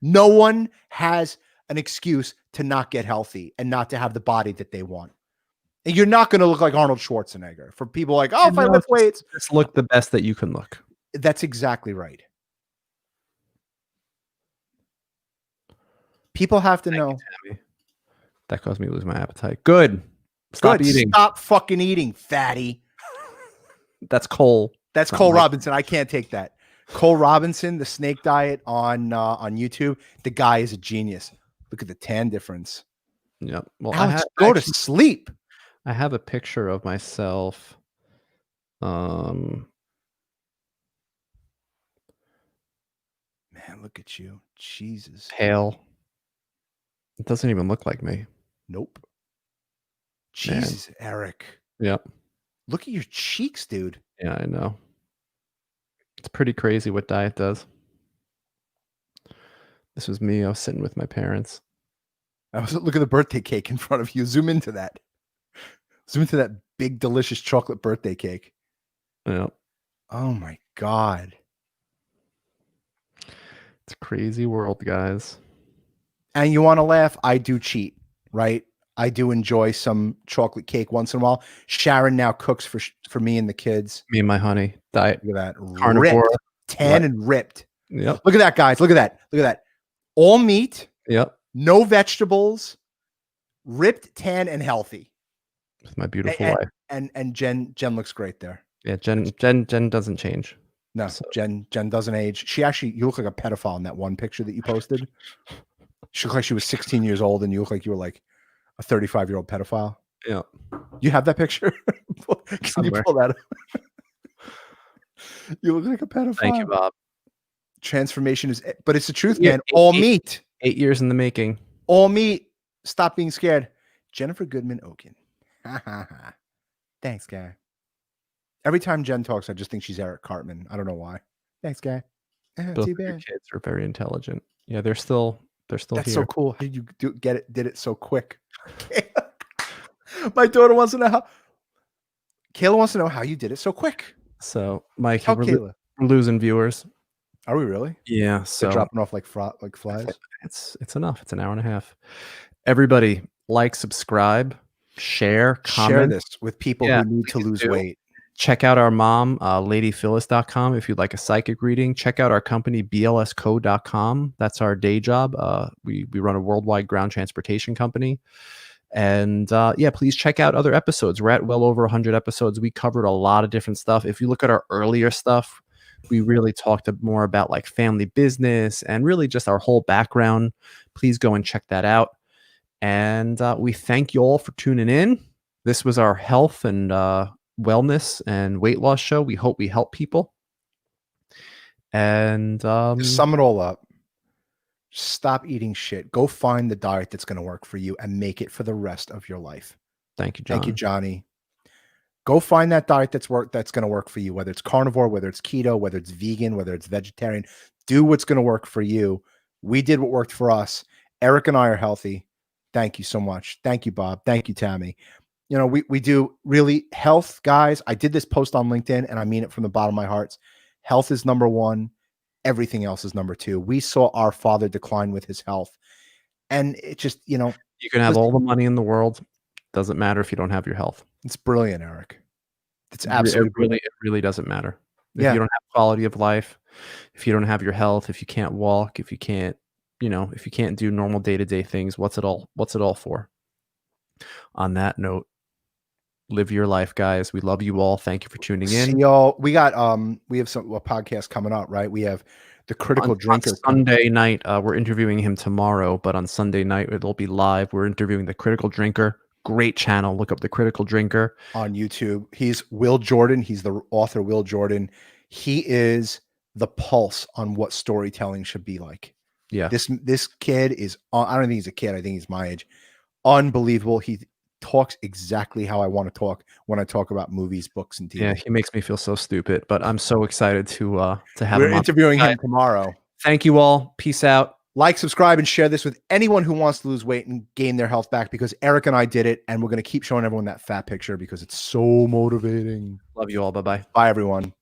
no one has an excuse to not get healthy and not to have the body that they want. And you're not going to look like Arnold Schwarzenegger. For people if I lift weights, just look the best that you can look. That's exactly right. People have to know. That caused me to lose my appetite. Good. Stop eating. Stop fucking eating, fatty. That's Cole. That's Cole Robinson. I can't take that. Cole Robinson, the snake diet on YouTube. The guy is a genius. Look at the tan difference. Yep. Well, Alex, go to sleep. I have a picture of myself. Man, look at you. Jesus. Pale. It doesn't even look like me. Nope. Jesus, man. Eric. Yep. Look at your cheeks, dude. Yeah, I know. It's pretty crazy what diet does. This was me. I was sitting with my parents. Look at the birthday cake in front of you. Zoom into that. Zoom into that big, delicious chocolate birthday cake. Yep. Oh, my God. It's a crazy world, guys. And you want to laugh? I do cheat, right? I do enjoy some chocolate cake once in a while. Sharon now cooks for me and the kids. Me and my honey. Diet. Look at that. Carnivore. Ripped. Tan and ripped. Yep. Look at that, guys. Look at that. Look at that. All meat. Yep. No vegetables. Ripped, tan, and healthy. With my beautiful wife. And Jen looks great there. Yeah, Jen doesn't change. No, so. Jen doesn't age. You look like a pedophile in that one picture that you posted. She looked like she was 16 years old, and you look like you were like a 35-year-old pedophile. Yeah. You have that picture? Can you pull that up? You look like a pedophile. Thank you, Bob. Transformation but it's the truth, man. All meat. 8 years in the making. All meat. Stop being scared. Jennifer Goodman Okon. Thanks, guy. Every time Jen talks, I just think she's Eric Cartman. I don't know why. Thanks, guy. Both of your kids are very intelligent. Yeah, they're still That's here. So cool. How did you did it so quick? My daughter wants to know how. Kayla wants to know how you did it so quick. So, Mike, we're losing viewers. Are we really? Yeah. So they're dropping off like flies. It's enough. It's an hour and a half. Everybody, subscribe, share, comment. Share this with people who need to lose weight. Check out our mom, ladyphyllis.com. If you'd like a psychic reading, check out our company, blsco.com. That's our day job. We run a worldwide ground transportation company. And please check out other episodes. We're at well over 100 episodes. We covered a lot of different stuff. If you look at our earlier stuff, We really talked more about like family business and really just our whole background. Please go and check that out. And we thank you all for tuning in. This was our health and wellness and weight loss show. We hope we help people. And To sum it all up, stop eating shit. Go find the diet that's going to work for you and make it for the rest of your life. thank you, John. Thank you, Johnny. Go find that diet that's going to work for you, whether it's carnivore, whether it's keto, whether it's vegan, whether it's vegetarian. Do what's going to work for you. We did what worked for us. Eric and I are healthy. Thank you so much. Thank you, Bob. Thank you, Tammy. You know, we do really health, guys. I did this post on LinkedIn and I mean it from the bottom of my heart. Health is number one. Everything else is number two. We saw our father decline with his health. And it just, you know, You can have all the money in the world. Doesn't matter if you don't have your health. it's brilliant, Eric. It's absolutely it really doesn't matter. If Yeah. you don't have quality of life, if you don't have your health, if you can't walk, if you can't, you know, if you can't do normal day-to-day things, what's it all for? On that note, live your life, guys. We love you all. Thank you for tuning in. See y'all. We got we have a podcast coming up, right? We have the Critical Drinker on Sunday night. We're interviewing him tomorrow, but on Sunday night it'll be live. We're interviewing the Critical Drinker. Great channel. Look up the Critical Drinker on YouTube. He's Will Jordan. He's the author, Will Jordan. He is the pulse on what storytelling should be like. Yeah. This kid is, I don't think he's a kid. I think he's my age. Unbelievable. He talks exactly how I want to talk when I talk about movies, books, and TV. Yeah, he makes me feel so stupid, but I'm so excited to have We're him on. interviewing him tomorrow. Thank you all. Peace out. Like, subscribe, and share this with anyone who wants to lose weight and gain their health back, because Eric and I did it, and we're going to keep showing everyone that fat picture because it's so motivating. Love you all. Bye-bye. Bye, everyone.